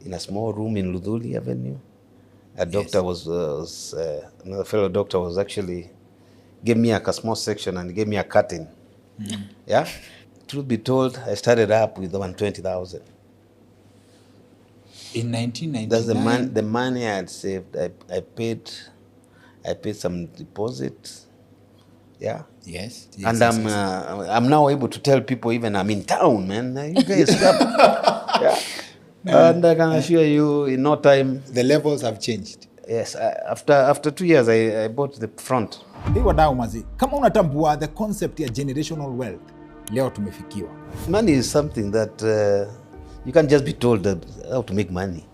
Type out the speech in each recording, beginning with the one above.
in a small room in Ludhuli Avenue. A doctor another fellow doctor was actually, gave me a small section and gave me a curtain. Yeah. Truth be told, I started up with 120,000. In 1999? That's the money I had saved. I paid some deposits. Yeah. Yes. And I'm now able to tell people, even I'm in town, man. You guys yeah. And I can assure you, in no time, the levels have changed. Yes. After 2 years, I bought the front. Hey wadau mazi, kama unatambua the concept ya generational wealth, leo tumefikiwa. Money is something that you can't just be told how to make money.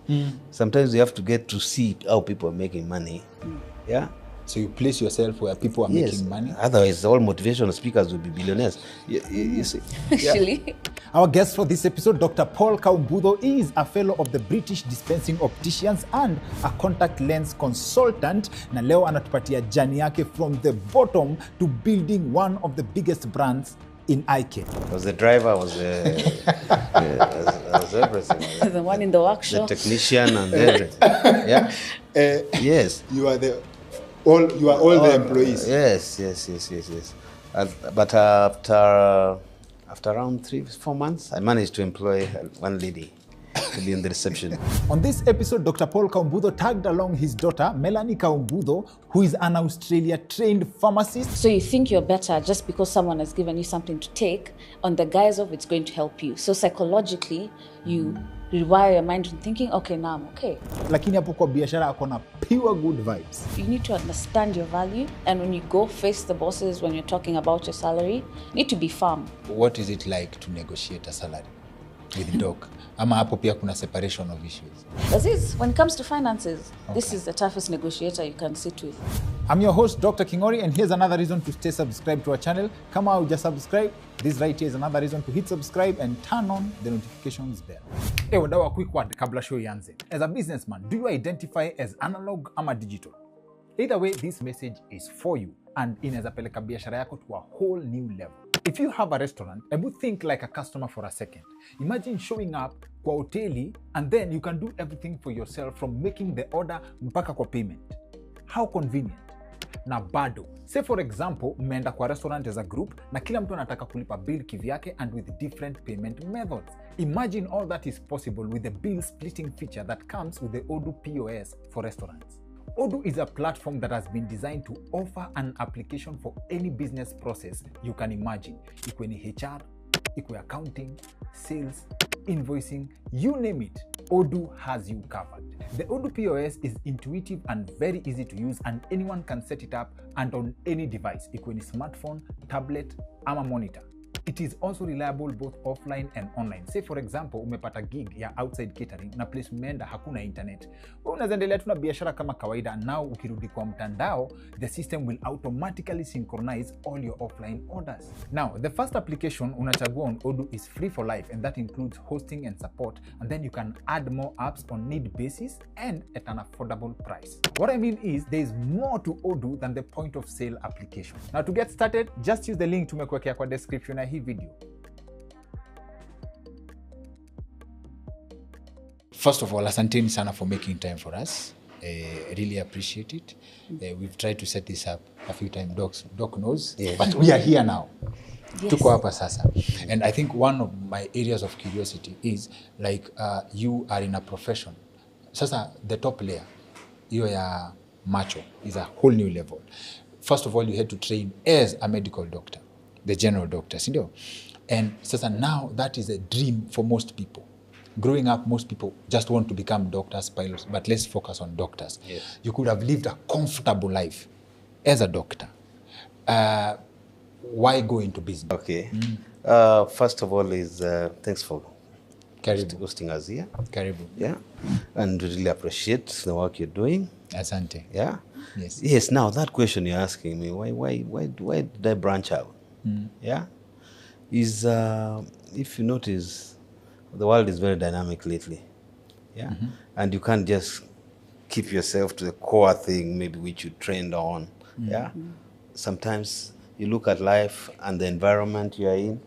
Sometimes you have to get to see how people are making money. Yeah. So you place yourself where people are making money? Otherwise, all motivational speakers will be billionaires. You see. Actually. Yeah. Our guest for this episode, Dr. Paul Kaumbutho, is a fellow of the British Dispensing Opticians and a contact lens consultant. Na leo anatupatia journey yake from the bottom to building one of the biggest brands in eye care. I was the driver, I was everything. The one in the workshop. The technician and everything. Yeah. Yes. You are all the employees. Yes. But after around 3-4 months, I managed to employ one lady to be in the reception. On this episode, Dr. Paul Kaumbutho tagged along his daughter, Melanie Kaumbutho, who is an Australia-trained pharmacist. So you think you're better just because someone has given you something to take on the guise of it's going to help you. So psychologically, you rewire your mind into thinking, okay, now I'm okay. Lakini hapo kwa biashara akona pure good vibes. You need to understand your value, and when you go face the bosses, when you're talking about your salary, you need to be firm. What is it like to negotiate a salary with Doc? Ama hapo pia kuna separation of issues? As is, when it comes to finances, this is the toughest negotiator you can sit with. I'm your host, Dr. Kingori, and here's another reason to stay subscribed to our channel. Kama hauja subscribe, this right here is another reason to hit subscribe and turn on the notifications bell. Hey, wadau wa quick word kabla show ianze. As a businessman, do you identify as analog ama digital? Either way, this message is for you and inaweza peleka biashara yako to a whole new level. If you have a restaurant, I would think like a customer for a second. Imagine showing up kwa hoteli and then you can do everything for yourself, from making the order mpaka kwa payment. How convenient. Na bado, say for example, mmeenda kwa restaurant as a group na kila mtu anataka kulipa bill kivyake and with different payment methods. Imagine all that is possible with the bill splitting feature that comes with the Odoo POS for restaurants. Odoo is a platform that has been designed to offer an application for any business process you can imagine. Ikwe ni HR, ikwe accounting, sales, invoicing, you name it, Odoo has you covered. The Odoo POS is intuitive and very easy to use, and anyone can set it up and on any device, ikwe ni smartphone, tablet, ama monitor. It is also reliable both offline and online. Say for example, umepata gig ya outside catering na place umeenda hakuna internet. Unaweza endelea tu na biashara kama kawaida, and now ukirudi kwa mtandao, the system will automatically synchronize all your offline orders. Now, the first application unachagua on Odoo is free for life, and that includes hosting and support, and then you can add more apps on need basis and at an affordable price. What I mean is there is more to Odoo than the point of sale application. Now to get started, just use the link tumekuwekea kwa description ya hii video. First of all, asanteni sana for making time for us. Really appreciate it. We've tried to set this up a few times. Doc knows, but we are here now. Yes. Tuko hapa sasa. And I think one of my areas of curiosity is like you are in a profession. Sasa the top layer, hiyo ya macho, is a whole new level. First of all, you had to train as a medical doctor, the general doctor, sindio? And sasa now that is a dream for most people. Growing up, most people just want to become doctors, pilots, but let's focus on doctors. Yes. You could have lived a comfortable life as a doctor. Why go into business? Okay. First of all is thanks for hosting us here. Karibu. Yeah. And we really appreciate the work you're doing. Asante. Yeah. Yes. Yes. Now that question you're asking me, why did I branch out? Yeah. Is if you notice, the world is very dynamic lately. Yeah. And you can't just keep yourself to the core thing, maybe which you trained on. Yeah. Sometimes you look at life and the environment you are in,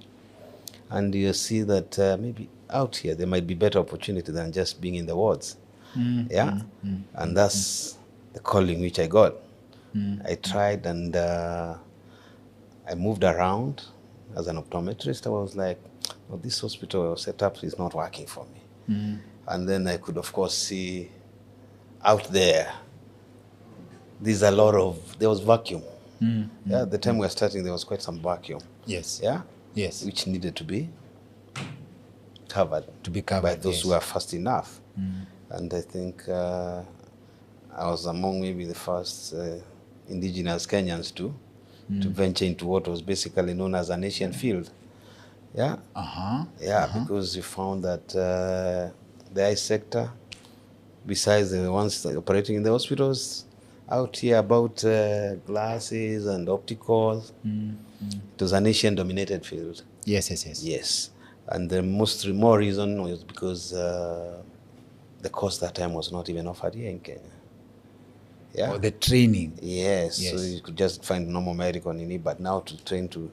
and you see that maybe out here there might be better opportunity than just being in the wards. And that's the calling which I got. I tried, and I moved around as an optometrist. I was like, well, this hospital setup is not working for me. And then I could, of course, see out there, there was vacuum. The time we were starting, there was quite some vacuum. Yes. Yeah? Yes. Which needed to be covered. To be covered, by those yes. who are fast enough. And I think I was among maybe the first indigenous Kenyans to venture into what was basically known as an Asian field. Yeah? Because you found that the eye sector, besides the ones operating in the hospitals, out here about glasses and opticals, it was an Asian-dominated field. Yes. And the more reason was because the course that time was not even offered here in Kenya. Yeah. Or the training. Yes. So you could just find normal medical in it, but now to train to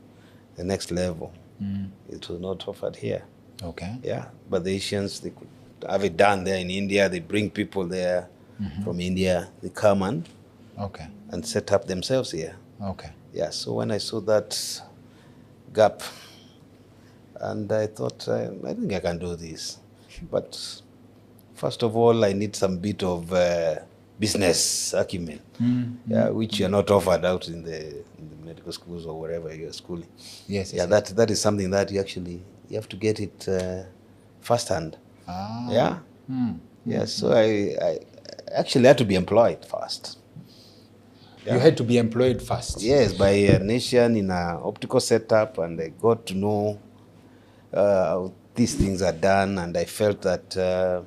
the next level, it was not offered here. Okay. Yeah. But the Asians, they could have it done there in India. They bring people there from India. They come and set up themselves here. Okay. Yeah. So when I saw that gap, and I thought, I think I can do this. But first of all, I need some bit of business acumen, which you're not offered out in the medical schools or wherever you're schooling. Yes. That is something that you have to get it firsthand. So I actually had to be employed first. You had to be employed first? Yes, by a nation in an optical setup, and I got to know how these things are done, and I felt that I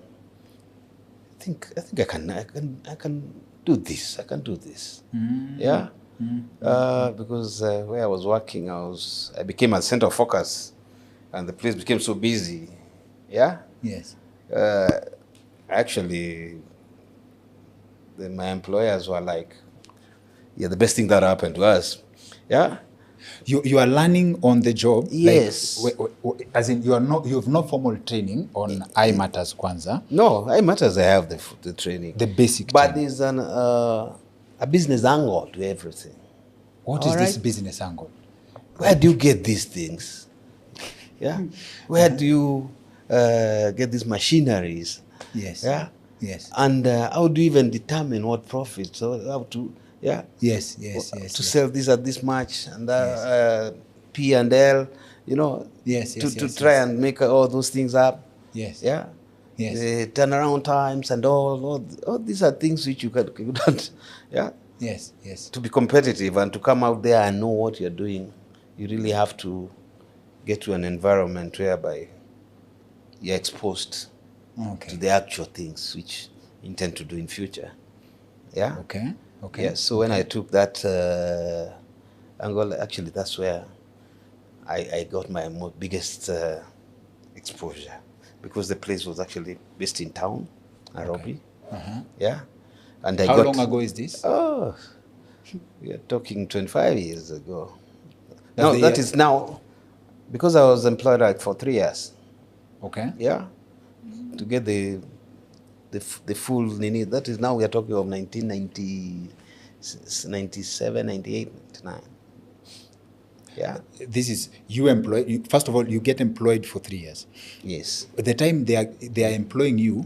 think I can do this. I can do this. Because where I was working, I became a center of focus, and the place became so busy. Yeah. Yes. Actually, my employers were like, "Yeah, the best thing that happened to us." Yeah. You are learning on the job. Yes. Like, as in you have no formal training on eye matters kwanza. No, eye matters. I have the training, the basic. But training. there's a business angle to everything. What is this business angle? Where do you get these things? Yeah. Where do you get these machineries? Yes. Yeah. Yes. And how do you even determine what profit? So how to Yes. To sell this at this much and P and L, to try and make all those things up. Yes. Yeah. Yes. The turnaround times and all these are things which you can't. Yeah. Yes. To be competitive and to come out there and know what you're doing, you really have to get to an environment whereby you're exposed to the actual things which you intend to do in future. Yeah. Okay. Yeah. So when I took that angle, actually, that's where I got my biggest exposure, because the place was actually based in town, Nairobi. Yeah. And How long ago is this? Oh, we are talking 25 years ago. No, that is now, because I was employed like for 3 years. Okay. Yeah. To get the full Nini, that is now we are talking of 1997, 98, 99. Yeah. This is you employed. First of all, you get employed for 3 years. Yes. By the time they are employing you,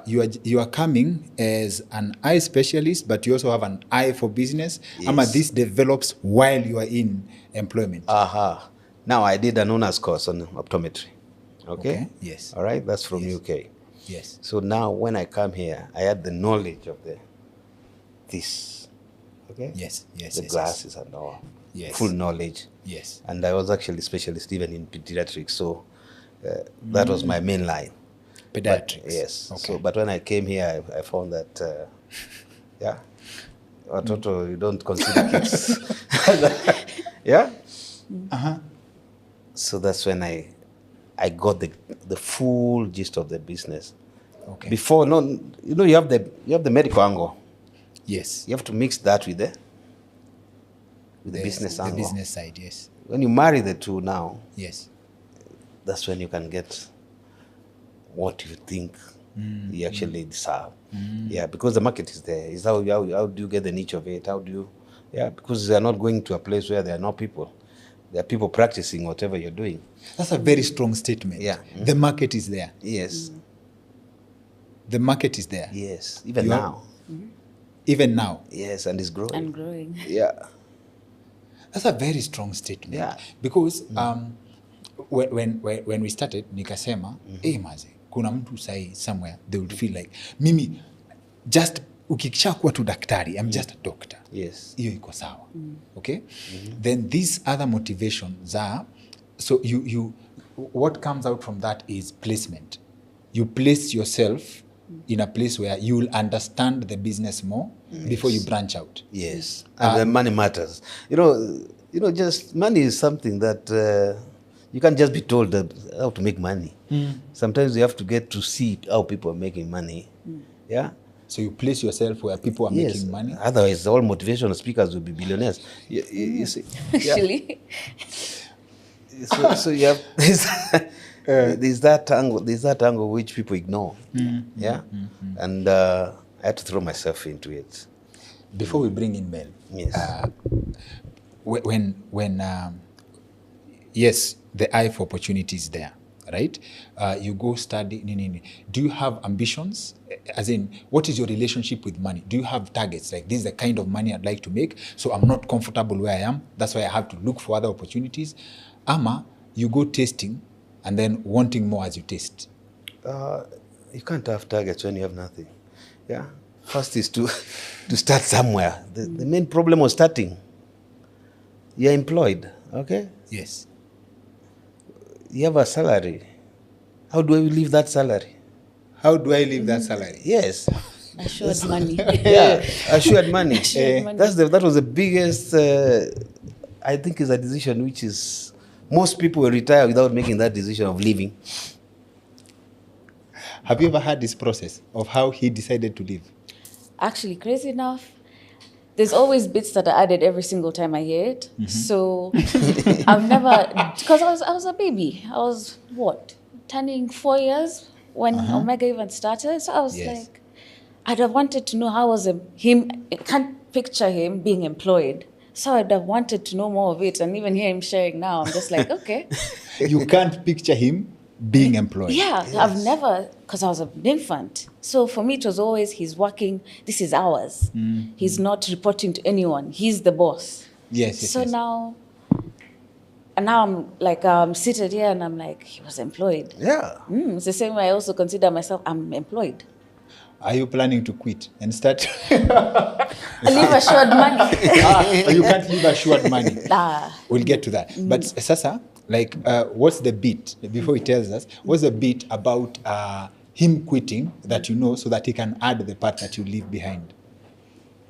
you are coming as an eye specialist, but you also have an eye for business. Yes. This develops while you are in employment. Now I did an honors course on optometry. Okay. Yes. All right. That's from UK. Yes. So now when I come here, I had the knowledge of this. Okay. Yes. The glasses and all. Yes. Full knowledge. Yes. And I was actually specialist even in pediatrics, so that was my main line. Pediatrics. But, yes. Okay. So, but when I came here, I found that, watoto, you don't consider kids. Yeah. So that's when I got the full gist of the business. Okay. Before, you have the medical angle. Yes. You have to mix that with the business angle. The business side, yes. When you marry the two now, yes, that's when you can get what you think you actually deserve. Yeah, because the market is there. Is how do you get the niche of it? How do you, because they are not going to a place where there are no people. There are people practicing whatever you're doing. That's a very strong statement. Yeah. The market is there. Yes. The market is there. Yes. Even You are- now. Even now. Yes, and it's growing. And growing. Yeah. That's a very strong statement. Yeah. Because when we started, nikasema, maze, kuna mtu sahi somewhere, they would feel like, mimi, just, ukikisha kuwa tu daktari, I'm just a doctor. Yes. Iyo iko sawa. Okay? Then these other motivations are, so you what comes out from that is placement. You place yourself in a place where you'll understand the business more before you branch out. Yes. And the money matters. You know, just money is something that you can't just be told how to make money. Sometimes you have to get to see how people are making money. Yeah. So you place yourself where people are making money. Otherwise, all motivational speakers will be billionaires. You see. Yeah. Actually. So you have there's that angle which people ignore. Yeah. And I had to throw myself into it. Before we bring in Mel, Yes. when yes, the eye for opportunity is there, right? You go study. Do you have ambitions? As in, what is your relationship with money? Do you have targets? Like, this is the kind of money I'd like to make, so I'm not comfortable where I am. That's why I have to look for other opportunities. Ama, you go tasting and then wanting more as you taste. You can't have targets when you have nothing. Yeah. First is to start somewhere. The main problem was starting. You're employed, okay? Yes. You have a salary. How do I leave that salary? How do I leave that salary? Yes. Assured money. Yeah, assured money. Assured money. That was the biggest, I think, is a decision which is, most people will retire without making that decision of leaving. Have you ever had this process of how he decided to leave? Actually, crazy enough, there's always bits that are added every single time I hear it. So I've never, because I was a baby. I was, turning 4 years when Omega even started. So I was like, I'd have wanted to know how was him, I can't picture him being employed. So I'd have wanted to know more of it. And even hear him sharing now, I'm just like, okay. You can't picture him being employed. Yeah, I've never, because I was an infant. So for me, it was always, he's working, this is ours. He's not reporting to anyone. He's the boss. Yes. So now I'm like, seated here and I'm like, he was employed. Yeah. It's the same way I also consider myself, I'm employed. Are you planning to quit and start? I leave assured money. You can't leave assured money. Ah. We'll get to that. But Sasa, like, what's the bit, before he tells us, what's the bit about him quitting that you know so that he can add the part that you leave behind?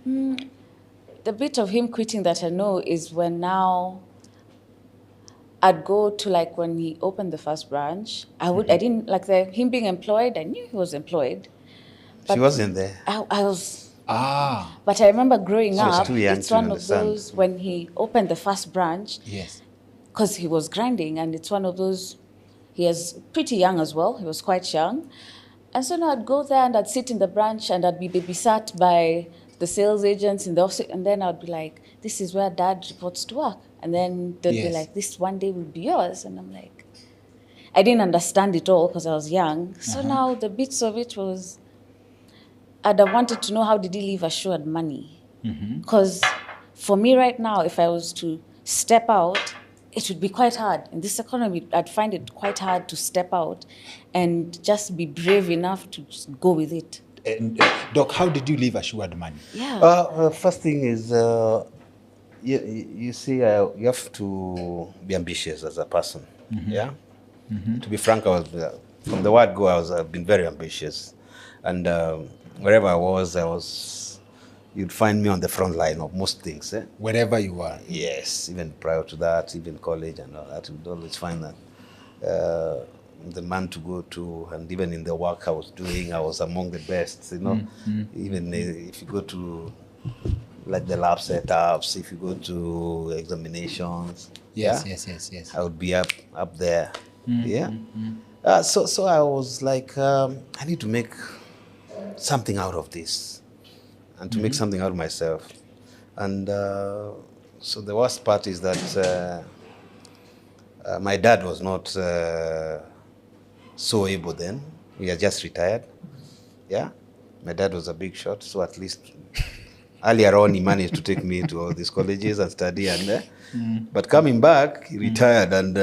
The bit of him quitting that I know is when now I'd go to, like, when he opened the first branch, I didn't, like, him being employed, I knew he was employed. But She wasn't there. I was... But I remember growing She was up, too young it's to one understand. of those, when he opened the first branch, yes. because he was grinding, and it's one of those, he was pretty young as well, he was quite young. And so now I'd go there and I'd sit in the branch and I'd be babysat by the sales agents in the office, and then I'd be like, this is where dad reports to work. And then they'd be like, this one day will be yours. And I'm like, I didn't understand it all because I was young. So now the bits of it was, I'd have wanted to know, how did he leave assured money? Because for me right now, if I was to step out, it would be quite hard. In this economy, I'd find it quite hard to step out and just be brave enough to just go with it. And, Doc, how did you leave assured money? Yeah. First thing is, you see, you have to be ambitious as a person. Yeah. To be frank, I was from the word go. I've been very ambitious, and wherever I was, you'd find me on the front line of most things. Wherever you are. Yes, even prior to that, even college and all that, you'd always find that the man to go to, and even in the work I was doing, I was among the best. Even if you go to, like, the lab setups, if you go to examinations, Yes. I would be up there. So I was like, I need to make something out of this and to make something out of myself. And so the worst part is that my dad was not so able then. He had just retired. Yeah. My dad was a big shot, so at least earlier on he managed to take me to all these colleges and study. And but coming back, he retired and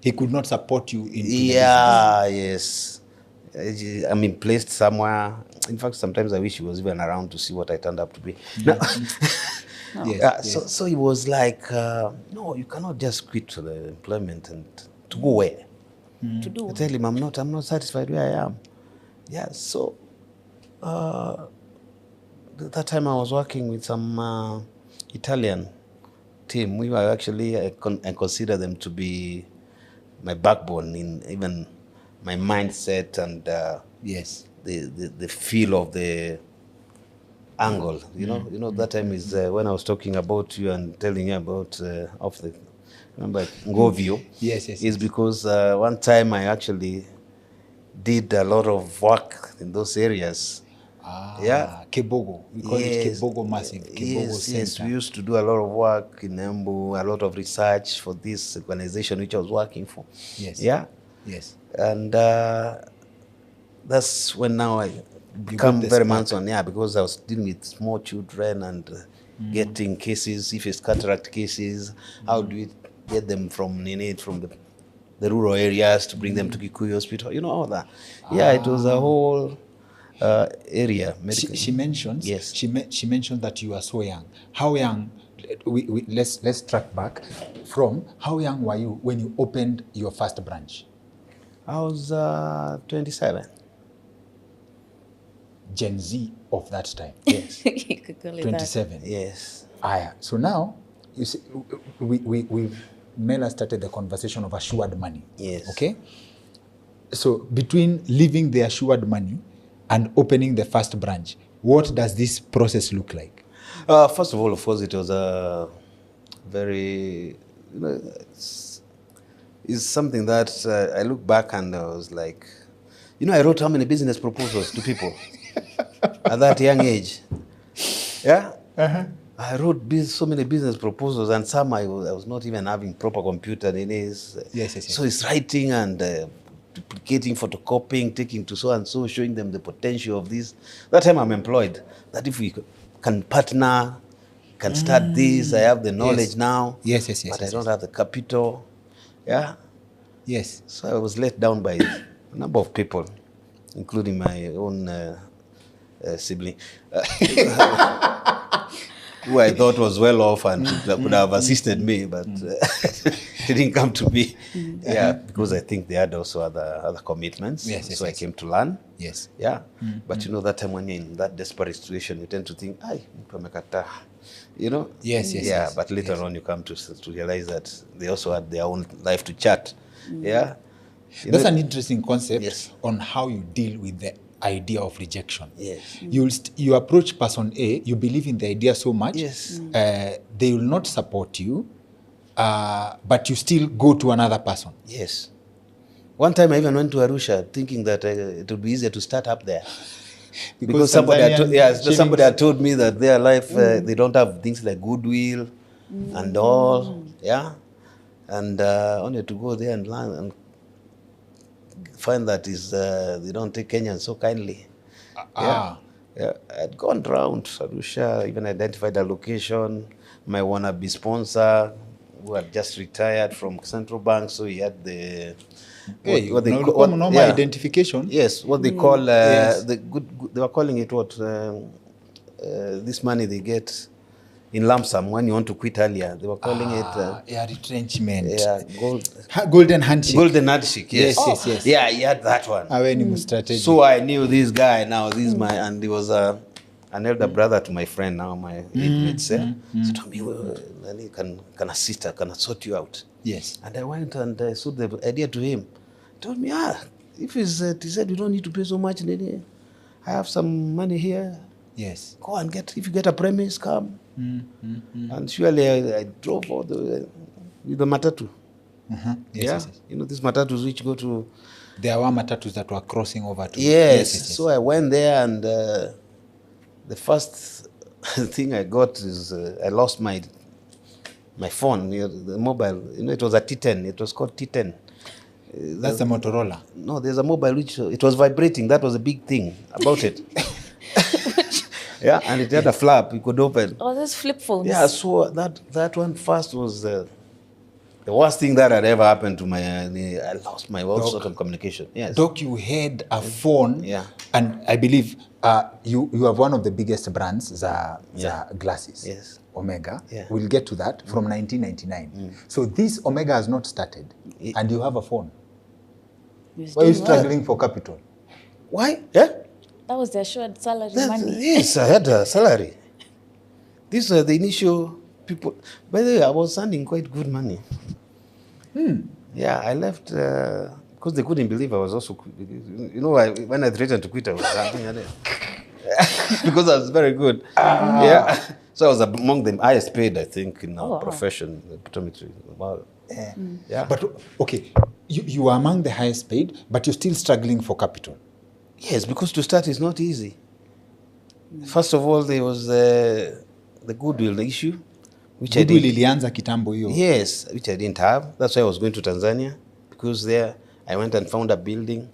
He could not support you into yeah, yes. I mean, placed somewhere. In fact, sometimes I wish he was even around to see what I turned up to be. No. the business. Yes, Yeah, yes. so he was like, no, you cannot just quit the employment and to go where? To do I tell him, I'm not satisfied where I am. Yeah, so that time I was working with some Italian team. We were actually, I consider them to be my backbone in even my mindset and Yes. the feel of the angle. You know that time is when I was talking about you and telling you about of the remember Ngovio. Yes, yes, Is yes. because one time I actually did a lot of work in those areas. Yeah. Kebogo. We call it Kebogo Massive. Kebogo yes, Center. yes. We used to do a lot of work in Embu, a lot of research for this organization which I was working for. Yes. Yeah. Yes. And that's when now I become the very spark. hands-on, yeah, because I was dealing with small children and getting cases, if it's cataract cases, how do we get them from the rural areas to bring them to Kikuyu Hospital, all that. Yeah, it was a whole area. She mentions. Yes. She mentioned that you are so young. How young? Let's track back from how young were you when you opened your first branch? I was 27. Gen Z of that time. Yes. You could call it that. 27. Yes. So now, you see, Mela started the conversation of assured money. Yes. Okay? So between leaving the assured money and opening the first branch, what does this process look like? First of all, of course, it was a very, it's something that I look back and I was like, I wrote how many business proposals to people at that young age. Yeah? I wrote so many business proposals, and some I was not even having proper computer in it. Yes. So it's writing and duplicating, photocopying, taking to so and so, showing them the potential of this. That time I'm employed. That if we can partner, can start this, I have the knowledge now. Yes. But I don't have the capital. Yeah. Yes. So I was let down by a number of people, including my own sibling, who I thought was well off and could have assisted me, but it didn't come to be. Yeah, because I think they had also other commitments. Yes, so I came to learn. Yes. Yeah. But that time when you're in that desperate situation, you tend to think, mtu amekataa. Yes. But later on you come to realize that they also had their own life to chat. Yeah. That's an interesting concept. Yes. On how you deal with the idea of rejection. Yes. You approach person A, you believe in the idea so much, Yes. They will not support you, but you still go to another person. Yes. One time I even went to Arusha thinking that it would be easier to start up there. Because somebody had told me that their life, they don't have things like goodwill and all. Yeah. And only to go there and learn and find that they don't take Kenyans so kindly. Yeah. I'd gone around Arusha, even identified a location. My wannabe sponsor, who had just retired from Central Bank, so he had the identification. Yes, what they call the good. They were calling it what? This money they get in lump sum when you want to quit earlier. They were calling it retrenchment. Golden handshake. Golden handshake. Yes. Yes. Yeah, he had that one. So I knew this guy now. This is and he was an elder brother to my friend now. My age So told me, Melanie, can assist her, can I sort you out? Yes. And I went and I sold the idea to him. He told me, if he said you don't need to pay so much, I have some money here. Yes. Go and if you get a premise, come. And surely I drove all with the matatu. Yes, Yeah, yes, yes. you know these matatus which go to. There were matatus that were crossing over to... Yes. So I went there, and the first thing I got is I lost my phone, you know, the mobile. You know, it was a T10. It was called T10. That's the Motorola. No, there's a mobile which it was vibrating. That was a big thing about it. Yeah, and it had a flap. You could open. Oh, those flip phones. Yeah, so that one first was the worst thing that had ever happened to my. I lost my all sort of communication. Yes. Doc, you had a phone, Yeah. and I believe you have one of the biggest brands, the glasses. Yes. Omega. Yeah. We'll get to that from 1999. So this Omega has not started, and you have a phone. Why are you struggling for capital? Why? Yeah. That was the assured salary money. Yes, I had a salary. These are the initial people. By the way, I was earning quite good money. Yeah, I left because they couldn't believe I was also, you know, when I threatened to quit, I was laughing because I was very good. Yeah, so I was among the highest paid, I think, in our profession, optometry. Wow. Yeah. But okay, you are among the highest paid, but you're still struggling for capital. Yes, because to start is not easy. First of all, there was the goodwill issue, which Goodwill I didn't. ilianza kitambo hiyo. Yes, which I didn't have. That's why I was going to Tanzania, because there I went and found a building,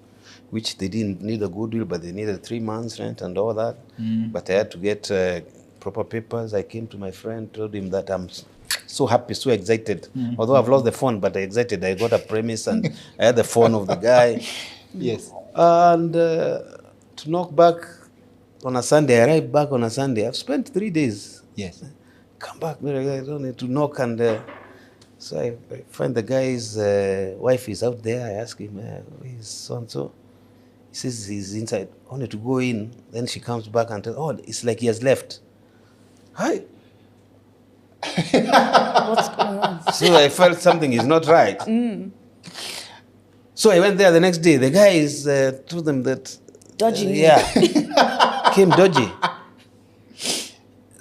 which they didn't need a goodwill, but they needed 3 months rent and all that. But I had to get proper papers. I came to my friend, told him that I'm so happy, so excited. Although I've lost the phone, but I'm excited. I got a premise and I had the phone of the guy. Yes. And to knock back on a Sunday, I arrived back on a Sunday. I've spent 3 days. Yes. Come back, I don't need to knock. And so I find the guy's wife is out there. I ask him, where's so-and-so? He says he's inside. Only to go in. Then she comes back and tells, oh, it's like he has left. Hi. What's going on? So I felt something is not right. So I went there the next day. The guy is told them that Dodgy. came dodgy.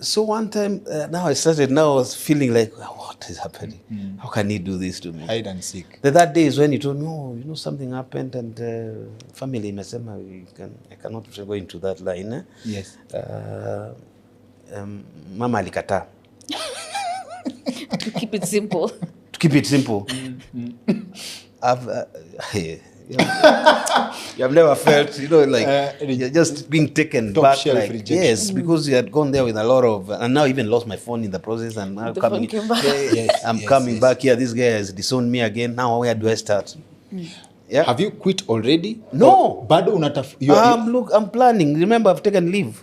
So one time, now I was feeling like, what is happening? How can he do this to me? Hide and seek. That day is when he told me, oh, you know, something happened, and family, I cannot go into that line. Eh? Yes. Mama alikata. To keep it simple. To keep it simple. You've never felt, you know, like you're just being taken top back. shelf Like, rejection. yes, because you had gone there with a lot of, and now even lost my phone in the process, and now The coming, phone came back. I'm coming back here. This guy has disowned me again. Now where do I start? Yeah. Have you quit already? No. Bado I'm planning. Remember, I've taken leave.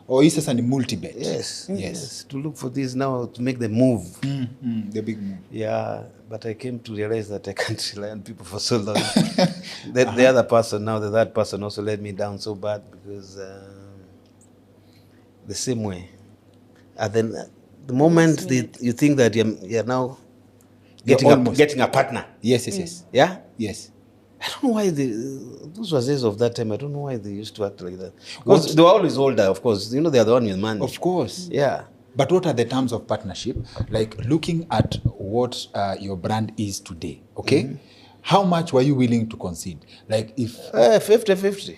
Or is this a multi-bet? Yes. To look for this now, to make the move. The big move. Yeah, but I came to realize that I can't rely on people for so long. The other person now, that person also let me down so bad, because the same way. And then the moment you think that you're now getting a partner. Yes. Yeah? Yes. I don't know why those were days of that time. I don't know why they used to act like that. Because they were always older, of course. You know, they are the one with money. Of course. Yeah. But what are the terms of partnership? Like looking at what your brand is today, okay? How much were you willing to concede? Like if... 50-50.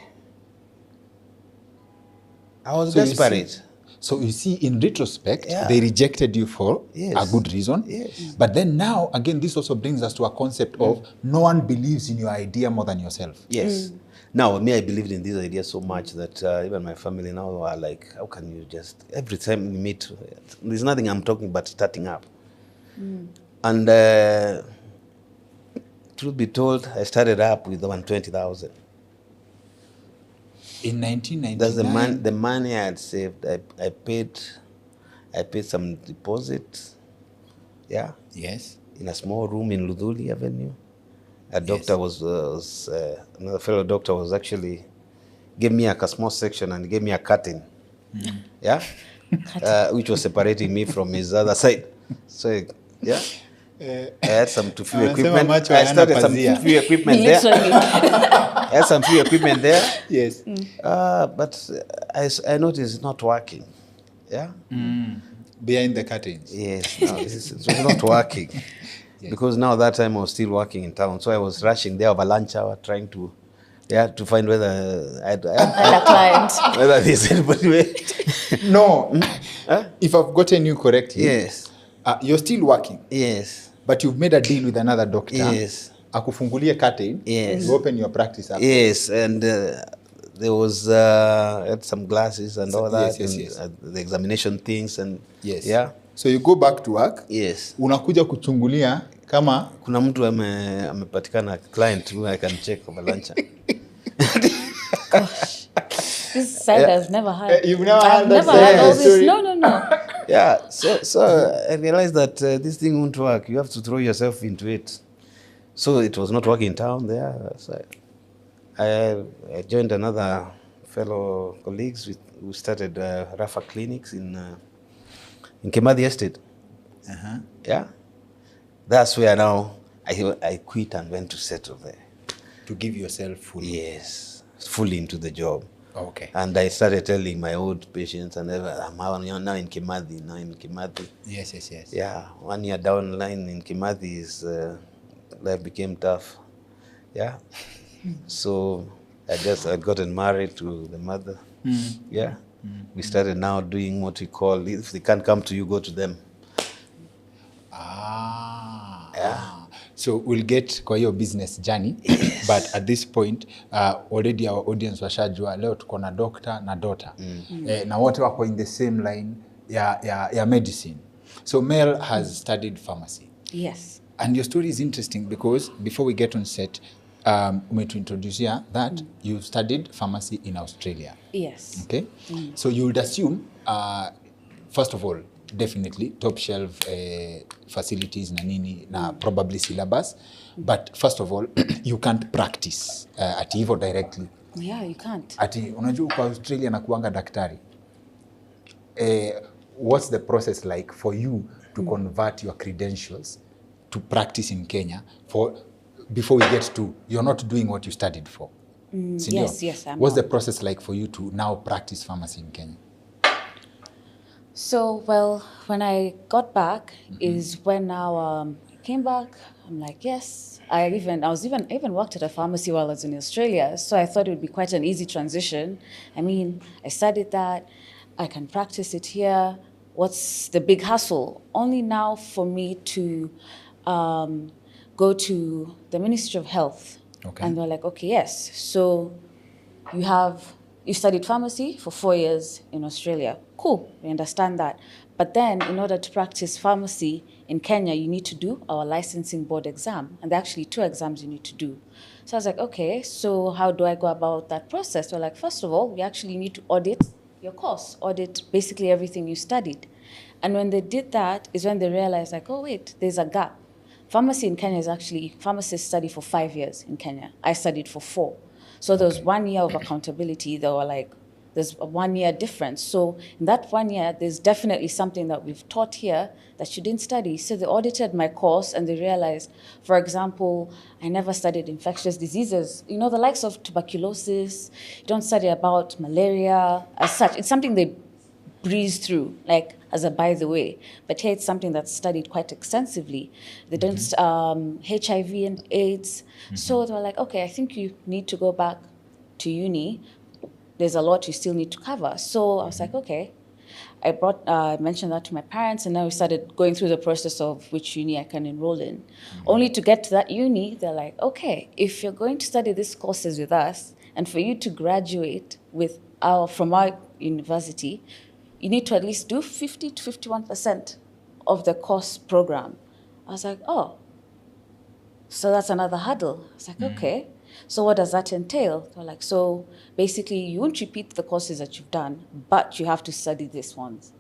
I was desperate. So you see, in retrospect, they rejected you for a good reason. Yes. But then now, again, this also brings us to a concept of no one believes in your idea more than yourself. Yes. Now, me, I believed in this idea so much that even my family now are like, how can you just, every time we meet, there's nothing I'm talking about starting up. And truth be told, I started up with 120,000. In 1999? That's the money I had saved. I paid some deposit. Yeah. Yes. In a small room in Ludhuli Avenue. A doctor another fellow doctor was actually, gave me a small section and gave me a curtain. Yeah. Which was separating me from his other side. So, yeah. I had some few equipment. I started some few equipment there. I had some few equipment there. Yes. But I noticed it's not working. Yeah. Behind the curtains. Yes. No, it was not working. because now that time I was still working in town, so I was rushing there over lunch hour trying to find whether And a client. whether there's anybody. No. If I've gotten you correctly, Yes. You're still working. Yes. But you've made a deal with another doctor. Yes. Akufungulie curtain. Yes. You open your practice up. Yes, and there was had some glasses and all that, yes. the examination things and Yes. yeah. So you go back to work. Yes. Unakuja kuchungulia kama kuna mtu amepatikana client who I can check over lunch. Gosh. This side I've never had. You've never I've had that never side had all of the story? this. No. Yeah, so I realized that this thing won't work. You have to throw yourself into it. So it was not working in town there. So I joined another fellow colleagues who started Rafa clinics in Kimathi Estate. Yeah, that's where now I quit and went to settle there. to give yourself fully. Yes, fully into the job. Okay. And I started telling my old patients, and I'm now in Kimathi. Yes. Yeah, 1 year down the line in Kimathi is life became tough. Yeah, so I gotten married to the mother. Yeah, we started now doing what we call, if they can't come to you, go to them. Yeah. So we'll get kwa hiyo business journey. Yes. But at this point, already our audience washajua leo tuko na doctor na daughter. Na wote wako in the same line ya medicine. So Mel has studied pharmacy. Yes. And your story is interesting because before we get on set, to introduce you that you studied pharmacy in Australia. Yes. Okay. So you would assume, first of all, definitely top shelf facilities na nini na probably syllabus, but first of all you can't practice at hivyo directly. Yeah, you can't. Ati unajua kwa Australia na kuanga daktari. What's the process like for you to convert your credentials to practice in Kenya before we get to you're not doing what you studied for? Yes, What's the process like for you to now practice pharmacy in Kenya? So, well, when I got back is when now I came back. I'm like, yes. I even worked at a pharmacy while I was in Australia, so I thought it would be quite an easy transition. I mean, I studied that. I can practice it here. What's the big hassle? Only now for me to go to the Ministry of Health. Okay. And they're like, okay, yes. So you studied pharmacy for 4 years in Australia. Cool, we understand that. But then in order to practice pharmacy in Kenya, you need to do our licensing board exam. And there are actually 2 exams you need to do. So I was like, okay, so how do I go about that process? So like, first of all, we actually need to audit your course, audit basically everything you studied. And when they did that is when they realized like, oh wait, there's a gap. Pharmacy in Kenya is actually, pharmacists study for 5 years in Kenya. I studied for 4. So there was 1 year of accountability. They were like, there's a 1 year difference. So in that 1 year, there's definitely something that we've taught here that you didn't study. So they audited my course and they realized, for example, I never studied infectious diseases. You know, the likes of tuberculosis, you don't study about malaria as such. It's something they breeze through, like as a by the way. But here it's something that's studied quite extensively. They don't, HIV and AIDS. So they were like, okay, I think you need to go back to uni. There's a lot you still need to cover. So I was like, okay. I mentioned that to my parents, and now we started going through the process of which uni I can enroll in. Only to get to that uni, they're like, okay, if you're going to study these courses with us, and for you to graduate from our university, you need to at least do 50 to 51% of the course program. I was like, oh, so that's another hurdle. I was like, okay. So what does that entail? They're like, so basically you won't repeat the courses that you've done, but you have to study these ones.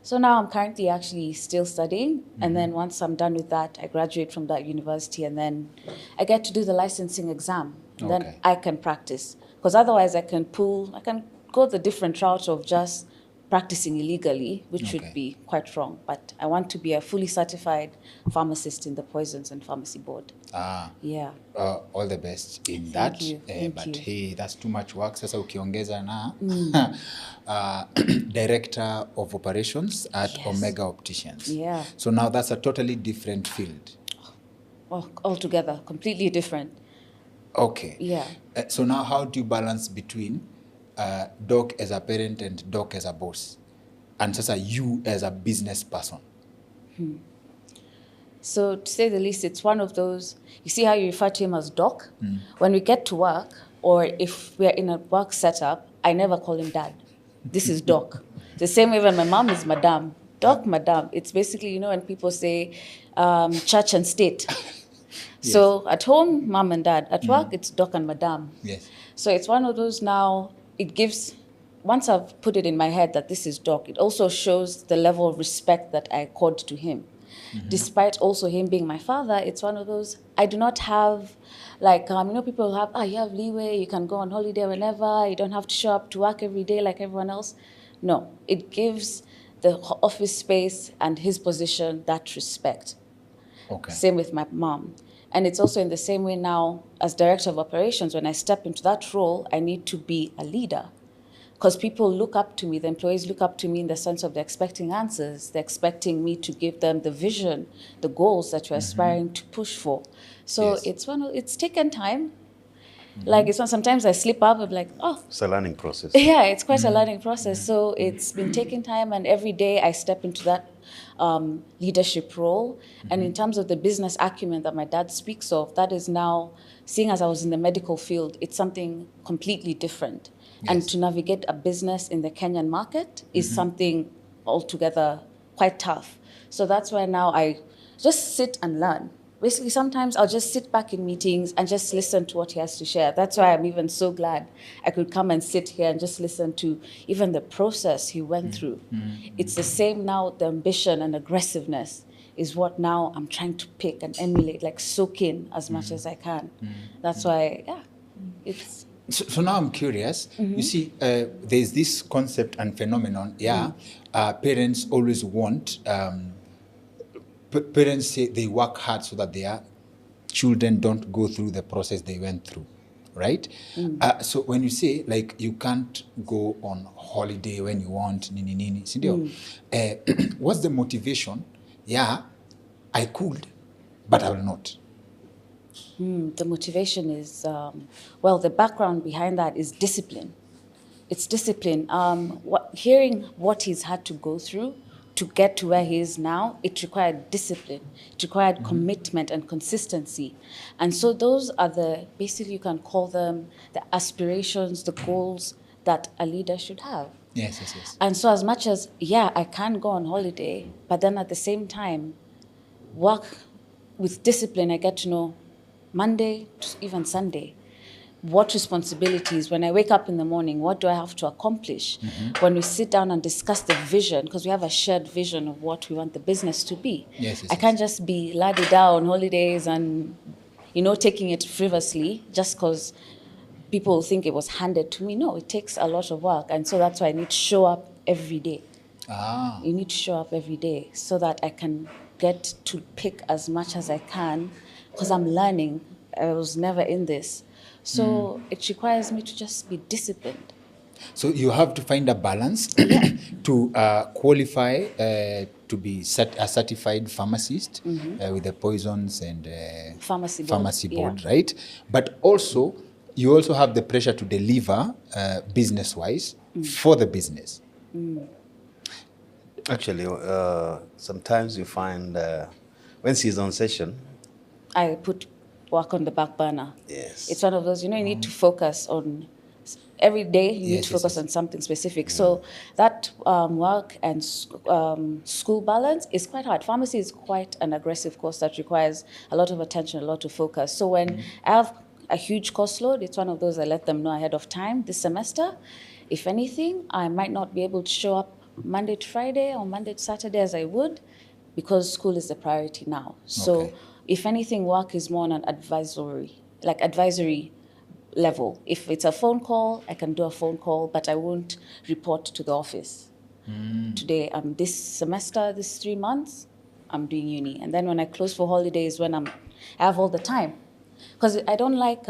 So now I'm currently actually still studying. And then once I'm done with that, I graduate from that university and then I get to do the licensing exam. And then I can practice. Because otherwise I can go the different route of just practicing illegally, which would be quite wrong. But I want to be a fully certified pharmacist in the Poisons and Pharmacy Board. Yeah. All the best in Thank that. you. Thank you. Hey, that's too much work. Sasa ukiongeza na Director of Operations at Omega Opticians. Yeah. So now that's a totally different field. altogether, completely different. Okay. Yeah. So now how do you balance between Doc as a parent and Doc as a boss? And just you as a business person? So to say the least, it's one of those, you see how you refer to him as Doc? When we get to work, or if we're in a work setup, I never call him Dad. This is Doc. The same way when my mom is Madame. Doc, Madame. It's basically, you know, when people say church and state. So at home, Mom and Dad. At work, it's Doc and Madame. Yes. So it's one of those now, it gives, once I've put it in my head that this is Doc, it also shows the level of respect that I accord to him. Despite also him being my father, it's one of those, I do not have, like, you know, people have, you have leeway, you can go on holiday whenever, you don't have to show up to work every day like everyone else. No, it gives the office space and his position that respect. Okay. Same with my mom. And it's also in the same way now, as director of operations, when I step into that role, I need to be a leader. Because people look up to me, the employees look up to me in the sense of they're expecting answers. They're expecting me to give them the vision, the goals that we're aspiring to push for. So it's taken time. Like, it's not, sometimes I slip up, I'm like, It's a learning process. yeah, it's quite a learning process. So it's been taking time, and every day I step into that leadership role. And in terms of the business acumen that my dad speaks of, that is now, seeing as I was in the medical field, it's something completely different. And to navigate a business in the Kenyan market is something altogether quite tough. So that's why now I just sit and learn. Basically, sometimes I'll just sit back in meetings and just listen to what he has to share. That's why I'm even so glad I could come and sit here and just listen to even the process he went through. It's the same now, the ambition and aggressiveness is what now I'm trying to pick and emulate, like soak in as much as I can. That's why, it's... So now I'm curious. You see, there's this concept and phenomenon. Parents always want... parents say they work hard so that their children don't go through the process they went through, right? So when you say, like, you can't go on holiday when you want, what's the motivation? Yeah, I could, but I will not. The motivation is, the background behind that is discipline. It's discipline. Hearing what he's had to go through to get to where he is now, it required discipline. It required commitment and consistency. And so those are basically you can call them the aspirations, the goals that a leader should have. Yes. And so as much as, I can go on holiday, but then at the same time, work with discipline, I get to know Monday to even Sunday, what responsibilities, when I wake up in the morning, what do I have to accomplish? When we sit down and discuss the vision, because we have a shared vision of what we want the business to be. I can't just be la-di-da on holidays and, taking it frivolously just because people think it was handed to me. No, it takes a lot of work. And so that's why I need to show up every day. You need to show up every day so that I can get to pick as much as I can, because I'm learning. I was never in this. So it requires me to just be disciplined. So you have to find a balance to qualify to be a certified pharmacist with the poisons and pharmacy board, right? But also, you also have the pressure to deliver business-wise for the business. Actually, sometimes you find when she's on session, I put work on the back burner. Yes. It's one of those, you need to focus on, every day you need to focus on something specific. So that work and school balance is quite hard. Pharmacy is quite an aggressive course that requires a lot of attention, a lot of focus. So when I have a huge course load, it's one of those I let them know ahead of time this semester. If anything, I might not be able to show up Monday to Friday or Monday to Saturday as I would, because school is the priority now. So if anything, work is more on an advisory level. If it's a phone call, I can do a phone call, but I won't report to the office. Today, this semester, this 3 months, I'm doing uni. And then when I close for holidays, when I have all the time. Because I don't like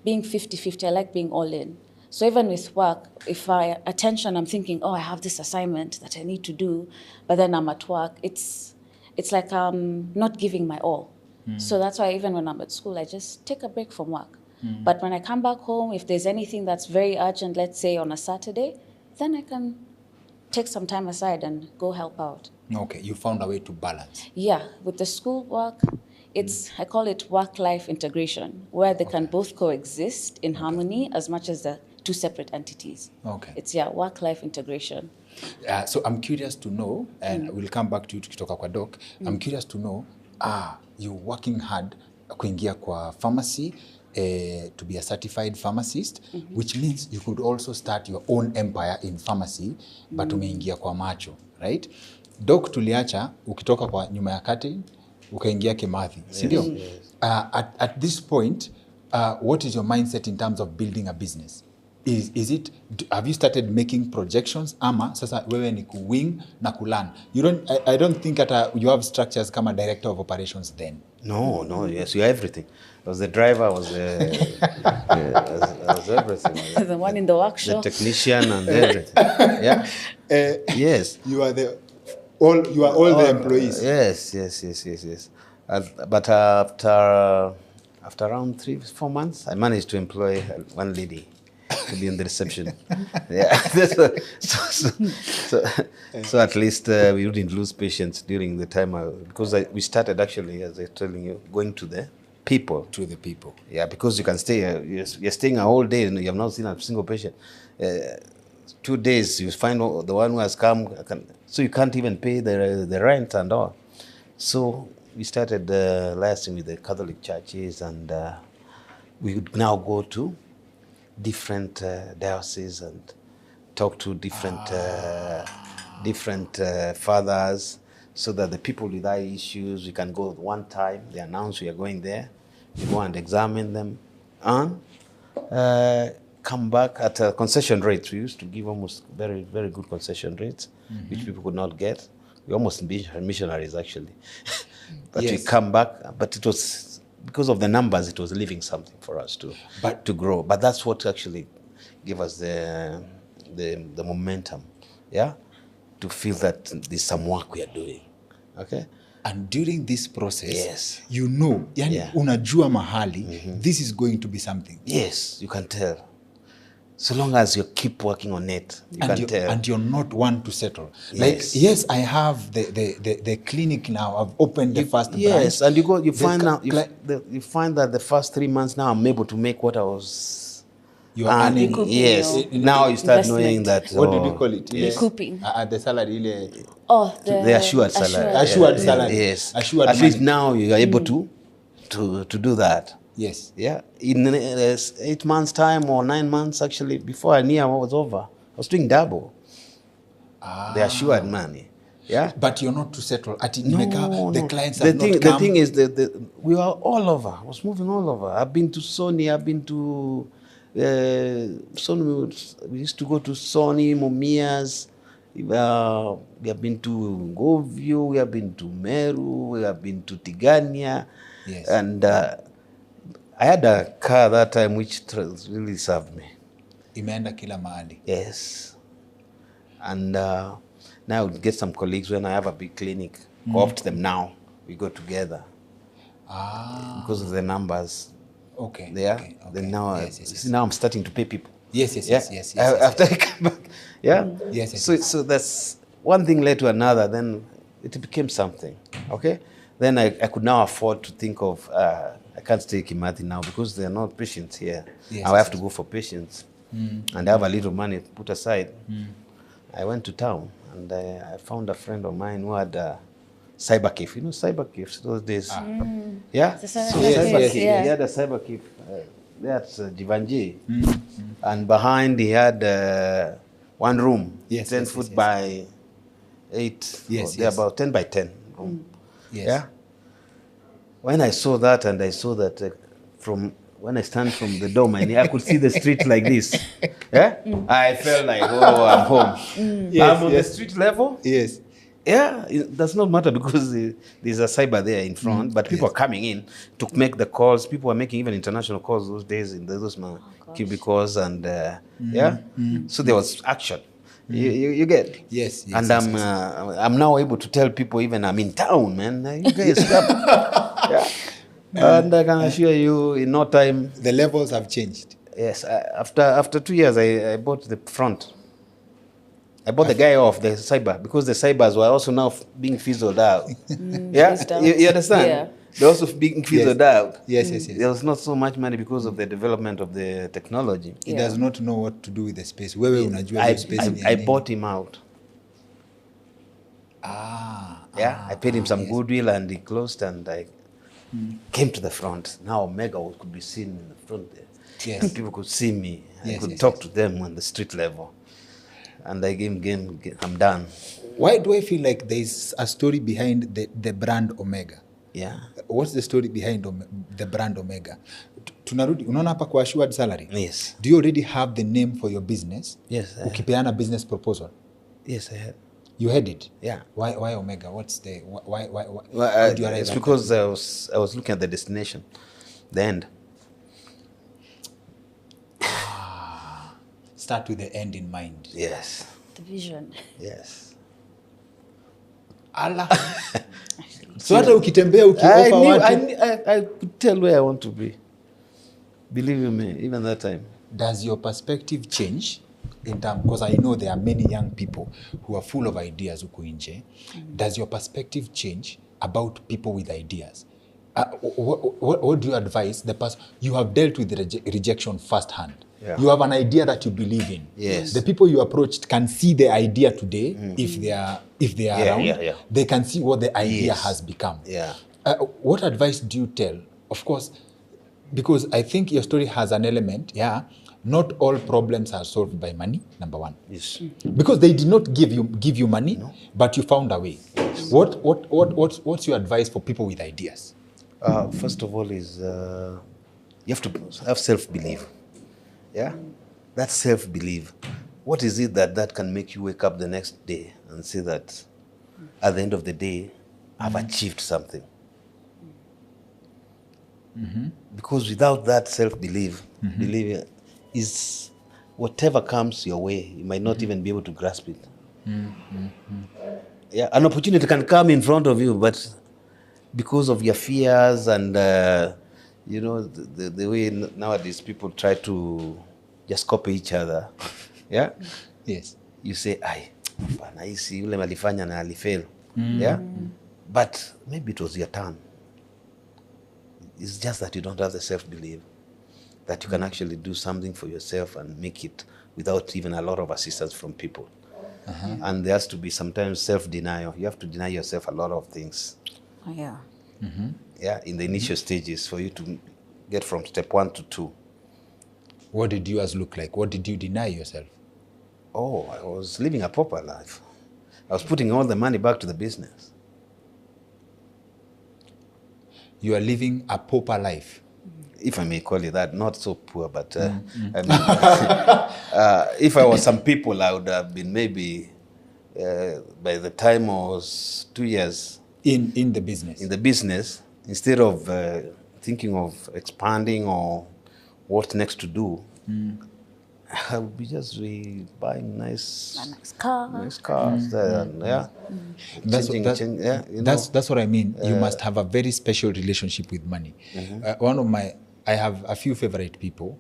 being 50-50, I like being all in. So even with work, if I'm thinking, I have this assignment that I need to do, but then I'm at work, it's like not giving my all. So that's why even when I'm at school, I just take a break from work. But when I come back home, if there's anything that's very urgent, let's say on a Saturday, then I can take some time aside and go help out. Okay, you found a way to balance. Yeah, with the school work, I call it work-life integration, where they can both coexist in harmony as much as the two separate entities. Okay. It's, work-life integration. So I'm curious to know, and we'll come back to you tukitoka kwa doc. I'm curious to know, you're working hard kuingia kwa pharmacy, to be a certified pharmacist, which means you could also start your own empire in pharmacy, but umeingia kwa macho, right? Doc tuliacha, ukitoka kwa nyuma ya curtain, ukaingia Kimathi, sindio? Yes. At this point, what is your mindset in terms of building a business? Have you started making projections? Ama sasa wewe ni kuwing na kulan. I don't think that you have structures kama director of operations then. No, yes, you're everything. I was the driver, I was I was everything. The one in the workshop. The technician and everything. Yeah. Yes. You are all the employees. Yes. But after around 3-4 months, I managed to employ one lady to be in the reception. Yeah. So at least we wouldn't lose patience during the time because we started actually, as I'm telling you, going to the people. To the people. Yeah, because you can stay, you're staying a whole day and you have not seen a single patient. 2 days, you find the one who has come, so you can't even pay the rent and all. So we started liaising with the Catholic churches, and we would now go to different dioceses and talk to different fathers, so that the people with eye issues, we can go one time, they announce we are going there, we go and examine them, and come back at a concession rates. We used to give almost very, very good concession rates, which people could not get. We almost missionaries, actually. But we come back, but it was, because of the numbers, it was leaving something for us to grow. But that's what actually gave us the momentum, to feel that there's some work we are doing, okay? And during this process, yes, unajua mahali, this is going to be something. Yes, you can tell. So long as you keep working on it, you can tell. And you're not one to settle. Yes. Like, yes, I have the clinic now. I've opened the first branch. Yes, and you find that the first 3 months now I'm able to make what I was. You are earning. Yes. Now you start knowing that. What did you call it? Recouping. The salary. The assured salary. Assured salary. Yes. Assured At least now you are able to do that. Yes. Yeah. In 8 months' time or 9 months, actually, before I knew I was over, I was doing double. The assured money. Yeah. But you're not to settle. No. The clients have not come. The thing is that we are all over. I was moving all over. I've been to Sony. I've been to Sony. We used to go to Sony, Mumias. We have been to Govio. We have been to Meru. We have been to Tigania. Yes. And I had a car that time which really served me. Imeenda kila mahali. Yes. And now I would get some colleagues when I have a big clinic, co-opt them now. We go together. Because of the numbers. Okay. There. Okay. Then now, yes. now I'm starting to pay people. Yes. After I come back. Yeah. Yes. So that's one thing led to another. Then it became something. Okay. Then I could now afford to think of, I can't stay Kimathi now because there are not patients here. Yes, I have to go for patients. And I have a little money put aside. I went to town and I found a friend of mine who had a cyber cafe. You know cyber cafes those days? Yeah? Yes. He had a cyber cafe. That's Jivanji. And behind he had one room, 10 foot by 8. About 10 by 10 room. Yeah. When I saw that, and I saw that from when I stand from the door, I could see the street like this. Yeah, I felt like, oh, I'm home. I'm on the street level. Yes. Yeah, it does not matter because there's a cyber there in front, but people are coming in to make the calls. People are making even international calls those days in those cubicles, and so there was action. You get? Yes. And I'm now able to tell people even I'm in town, man. You guys come. And I can assure you, in no time, The levels have changed. yes, after 2 years, I bought the front. I bought the guy off the cyber because the cybers were also now being fizzled out. Yeah, phased out. you understand? Yeah. They're also being fizzled out. Yes, yes, yes. There was not so much money because of the development of the technology. He Yeah. does not know what to do with the space. Wewe unajua I, hiyo space ni ya I nini? bought him out. Yeah, I paid him some goodwill and he closed and I came to the front. Now Omega could be seen in the front there. Yes. People could see me. I Yes, could yes, talk yes. to them on the street level. And I I'm done. Why do I feel like there's a story behind the brand Omega? Yeah. What's the story behind the brand Omega? Tunarudi, unaona hapa kwa assured salary? Yes. Do you already have the name for your business? Yes, I have. Ukipeana business proposal. Yes, I have. You had it? Yeah. Why Omega? What's the, why Well, how do you arrive it's at because I was looking at the destination, the end. that? Start with the end in mind. Yes. The vision. Yes. Allah. So hata ukitembea ukiofa watu. I could tell where I want to be. Believe you me, even that time. Does your perspective change in terms, because I know there are many young people who are full of ideas huku nje. Does your perspective change about people with ideas? What do you advise the person? You have dealt with rejection firsthand. Yeah. You have an idea that you believe in. Yes. The people you approached can see the idea today if they are Yeah, around. yeah, yeah. They can see what the idea Yes. has become. Yeah. What advice do you tell? Of course, because I think your story has an element, yeah, not all problems are solved by money, number one. Yes. Because they did not give you money, but you found a way. What's your advice for people with ideas? First of all is you have to have self-belief. Yeah? That self-belief. What is it that can make you wake up the next day and say that at the end of the day, I've achieved something? Because without that self-belief, belief is whatever comes your way, you might not even be able to grasp it. Yeah, an opportunity can come in front of you, but because of your fears and you know the way nowadays people try to just copy each other, yeah, Yes. you say, "Ai, bana hisi yule malifanya na alifail," yeah, but maybe it was your turn. It's just that you don't have the self-belief that you can actually do something for yourself and make it without even a lot of assistance from people. And there has to be sometimes self-denial. You have to deny yourself a lot of things. Oh, yeah. Yeah, in the initial stages for you to get from step 1 to 2. What did yours look like? What did you deny yourself? Oh, I was living a proper life. I was putting all the money back to the business. You are living a pauper life. If I may call it that, not so poor, but I mean, if I was some people, I would have been maybe, by the time I was 2 years In the business. in the business, instead of thinking of expanding or what next to do, I would be just buying nice cars there, and, yeah. That's Yeah, you know. that's what I mean. You must have a very special relationship with money. I have a few favorite people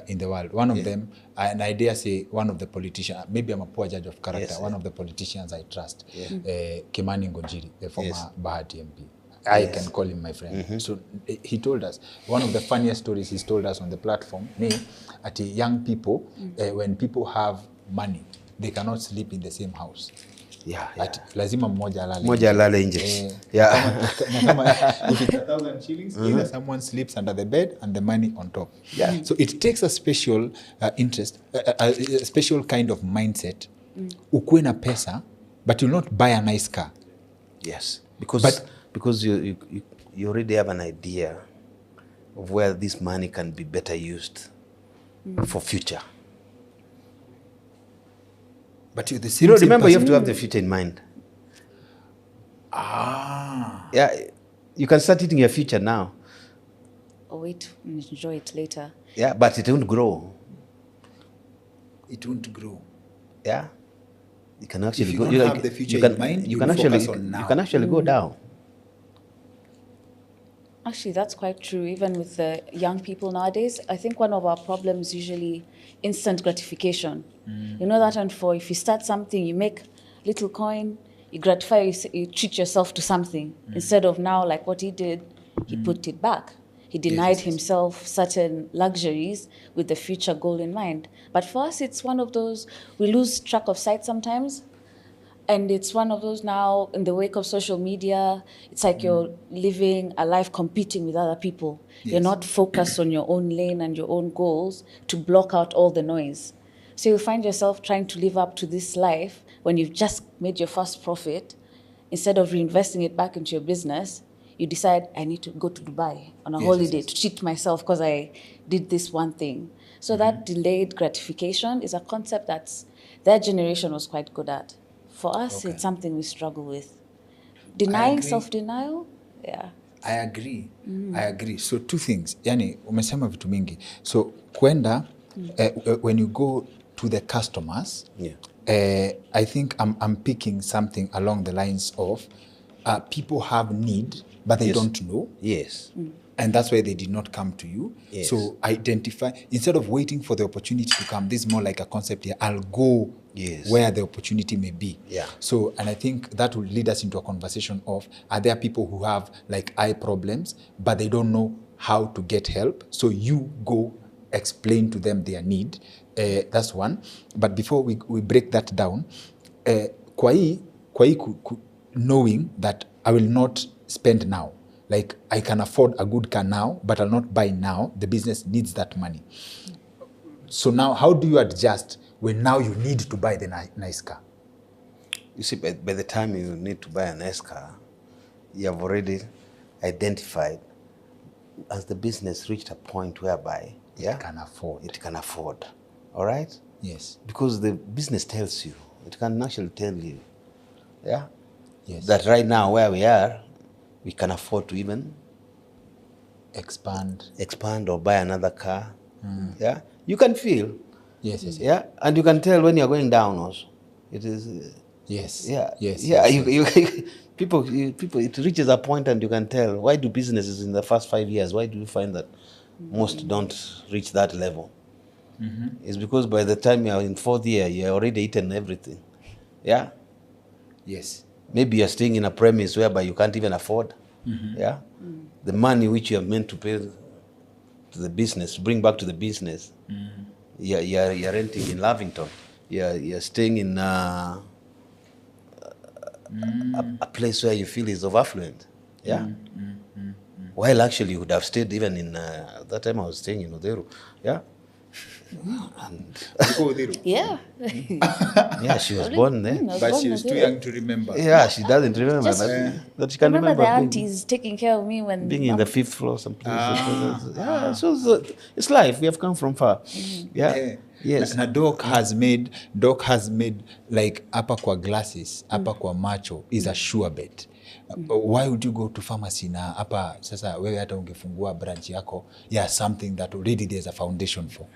in the world. One of them, and I dare say one of the politicians, maybe I'm a poor judge of character, Yes, one of the politicians I trust, Yeah. Kimani Ngonjiri, the former Yes. Bahati MP. I can call him my friend. So he told us, one of the funniest stories he's told us on the platform, at young people, when people have money, they cannot sleep in the same house. Yeah, Ati, lazima mmoja alale Moja alale nje. Yeah. if it's 1,000 shillings, either someone sleeps under the bed and the money on top. Yeah. So it takes a special interest, a special kind of mindset. Ukuwe na pesa, but you'll not buy a nice car. Yes, because you already have an idea of where this money can be better used for future. But you're the You same. know, same remember you have person. to have the future in mind. Yeah, you can start eating your future now. Or wait and enjoy it later. Yeah, but it won't grow. It won't grow. Yeah, you can actually If you go. don't have the future in mind, you you'll can actually focus on now. you can actually go down. Actually, that's quite true. Even with the young people nowadays, I think one of our problems is usually instant gratification. You know that, and for if you start something, you make little coin, you gratify, you treat yourself to something instead of now like what he did, he put it back. He denied himself certain luxuries with the future goal in mind. But for us, it's one of those, we lose track of sight sometimes. And it's one of those now, in the wake of social media, it's like you're living a life competing with other people. You're not focused on your own lane and your own goals to block out all the noise. So you find yourself trying to live up to this life when you've just made your first profit. Instead of reinvesting it back into your business, you decide, I need to go to Dubai on a holiday to treat myself because I did this one thing. So that delayed gratification is a concept that's their generation was quite good at. For us, it's something we struggle with. Denying self-denial, yeah. I agree. So two things. Yani, umesema vitu mingi. So kwenda, when you go to the customers, I think I'm picking something along the lines of people have need, but they don't know. Yes. And that's why they did not come to you. Yes. So identify, instead of waiting for the opportunity to come, this is more like a concept here. I'll go where the opportunity may be. Yeah. So, and I think that will lead us into a conversation of, are there people who have like eye problems, but they don't know how to get help? So you go explain to them their need. That's one. But before we break that down, knowing that I will not spend now. Like, I can afford a good car now, but I'll not buy now. The business needs that money. So now, how do you adjust when now you need to buy the nice car? You see, by the time you need to buy a nice car, you have already identified, as the business reached a point whereby it can afford. All right? Yes. Because the business tells you, it can actually tell you, that right now where we are, we can afford to even expand or buy another car. Yeah, you can feel. Yes. Yeah, and you can tell when you're going down also. It is. Yes. People. It reaches a point, and you can tell. Why do businesses in the first 5 years? Why do you find that most don't reach that level? It's because by the time you're in 4th year, you're already eaten everything. Yeah. Yes. Maybe you're staying in a premise whereby you can't even afford. Yeah. The money which you are meant to pay to the business, bring back to the business. You're renting in Lavington. You're staying in a place where you feel is of affluent. Yeah. While actually you would have stayed even in that time I was staying in Oderu. Yeah. Yeah. Yeah, she was born there. But she was too young to remember. Yeah, she doesn't remember that she can remember the aunties taking care of me when being in the 5th floor someplace. Yeah, so it's life. We have come from far. Yeah. Yes. Na Doc has made like hapa kwa glasses, hapa kwa macho is a sure bet. Why would you go to pharmacy na hapa sasa wewe hata ungefungua branch yako something that already there's a foundation for?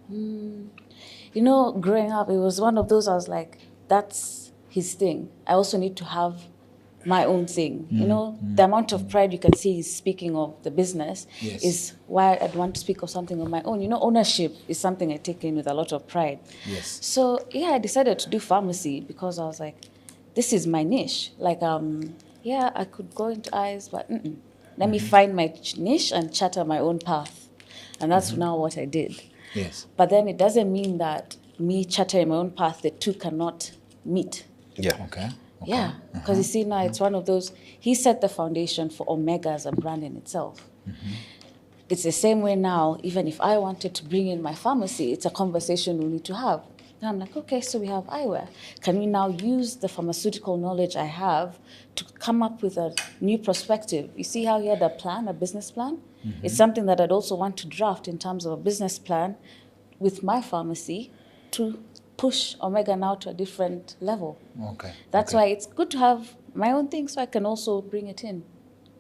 You know, growing up, it was one of those, I was like, that's his thing. I also need to have my own thing. You know, the amount of pride you can see he's speaking of the business is why I'd want to speak of something of my own. You know, ownership is something I take in with a lot of pride. Yes. So, I decided to do pharmacy because I was like, this is my niche. Like, I could go into eyes, but let me find my niche and charter my own path. And that's now what I did. Yes. But then it doesn't mean that me chartering my own path, the two cannot meet. Yeah. Okay. Yeah, because you see now it's one of those, he set the foundation for Omega as a brand in itself. It's the same way now, even if I wanted to bring in my pharmacy, it's a conversation we need to have. And I'm like, okay, so we have eyewear. Can we now use the pharmaceutical knowledge I have to come up with a new perspective? You see how he had a business plan? It's something that I'd also want to draft in terms of a business plan with my pharmacy to push Omega now to a different level. Okay. That's why it's good to have my own thing so I can also bring it in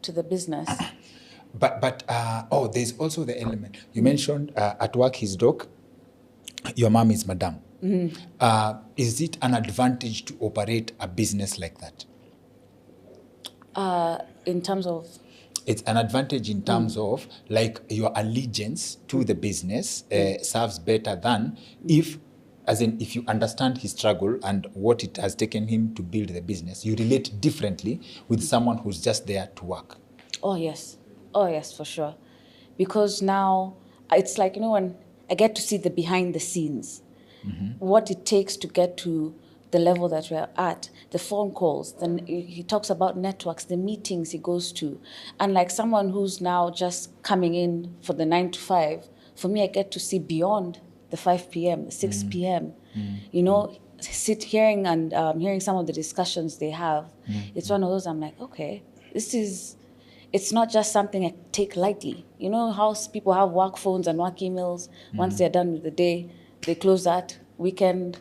to the business. But there's also the element. You mentioned at work his Doc, your mom is Madam. Is it an advantage to operate a business like that? In terms of? it's an advantage in terms of like your allegiance to the business serves better than if, as in, if you understand his struggle and what it has taken him to build the business, you relate differently with someone who's just there to work. Oh, yes. Oh, yes, for sure. Because now it's like, when I get to see the behind the scenes, what it takes to get to the level that we're at, the phone calls, then he talks about networks, the meetings he goes to. And like someone who's now just coming in for the 9 to 5, for me, I get to see beyond the 5 p.m., the 6 p.m., hearing some of the discussions they have. It's one of those, I'm like, okay, it's not just something I take lightly. You know how people have work phones and work emails. Once they're done with the day, they close that weekend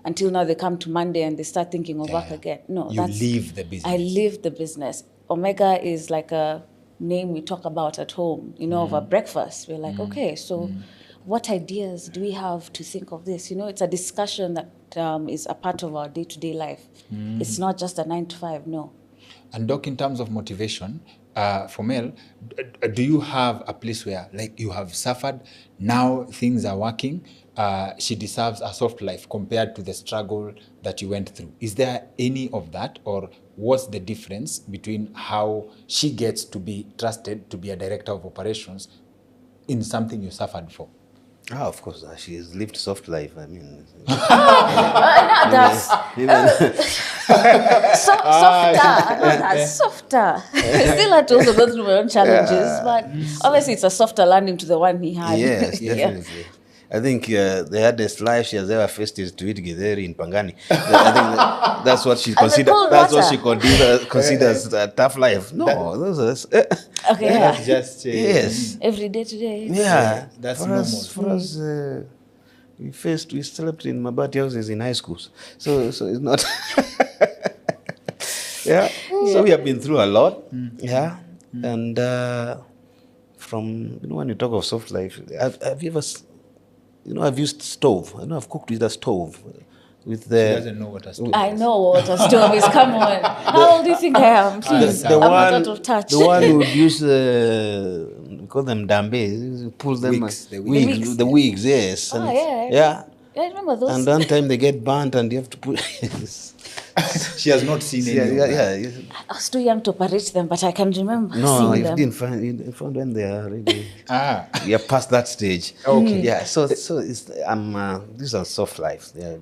until now they come to Monday and they start thinking of work again. No, you live the business. I live the business. Omega is like a name we talk about at home, over breakfast. We're like, okay, so what ideas do we have to think of this? It's a discussion that is a part of our day-to-day life. It's not just a 9 to 5, no. And Doc, in terms of motivation, for Mel, do you have a place where, like, you have suffered, now things are working, she deserves a soft life compared to the struggle that you went through? Is there any of that, or what's the difference between how she gets to be trusted to be a director of operations in something you suffered for? Of course, she has lived soft life. I mean, That's softer. Still had to also go through my own challenges, but obviously it's a softer landing to the one he had. Yes, definitely. I think the hardest life she has ever faced is to eat githeri in Pangani. I think that's what she considers. That's what she considers a tough life. No, those are Okay, yeah. Just yes. Every day today. Yeah, that's for us. For us, we slept in Mabati houses in high schools, so it's not. Yeah. So we have been through a lot. Yeah, and from when you talk of soft life, have you ever? I've used stove. I've cooked with a stove. With the, she doesn't know what a stove is. I know what a stove is. Come on. How old do you think I am? Please. I'm not out of touch. The one who would use, we call them dambe, pull them. Wigs, the wigs, yes. Oh, And yeah. Yeah. I remember those. And one time they get burnt and you have to put... She has not seen any of that. Yeah. I was too young to operate them, but I can remember No, seeing you them. didn't find. You found when they are already. You're past that stage. Okay. Yeah. So it's these are soft lives. Yeah.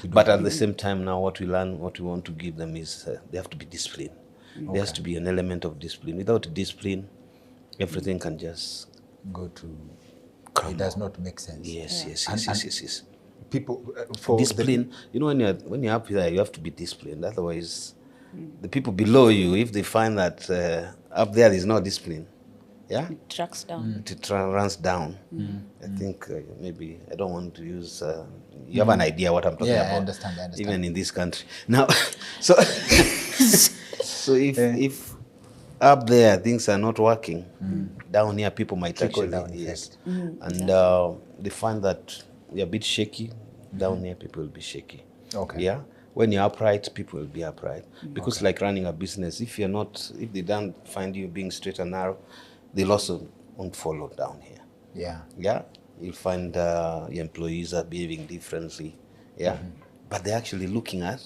But at the same time, now what we learn, what we want to give them is they have to be disciplined. There has to be an element of discipline. Without discipline, everything can just go to. crumble. It does not make sense. Yes. People for discipline. When you're up there, you have to be disciplined. Otherwise, the people below you, if they find that up there is no discipline, It tracks down. it runs down. I think maybe I don't want to use. You have an idea what I'm talking about. I understand. Even in this country now, so if up there things are not working, down here people might actually and they find that you're a bit shaky. Down here people will be shaky. Okay. Yeah. When you're upright, people will be upright. Because like running a business, if they don't find you being straight and narrow, they'll also won't follow down here. Yeah. You'll find your employees are behaving differently. Yeah. But they're actually looking at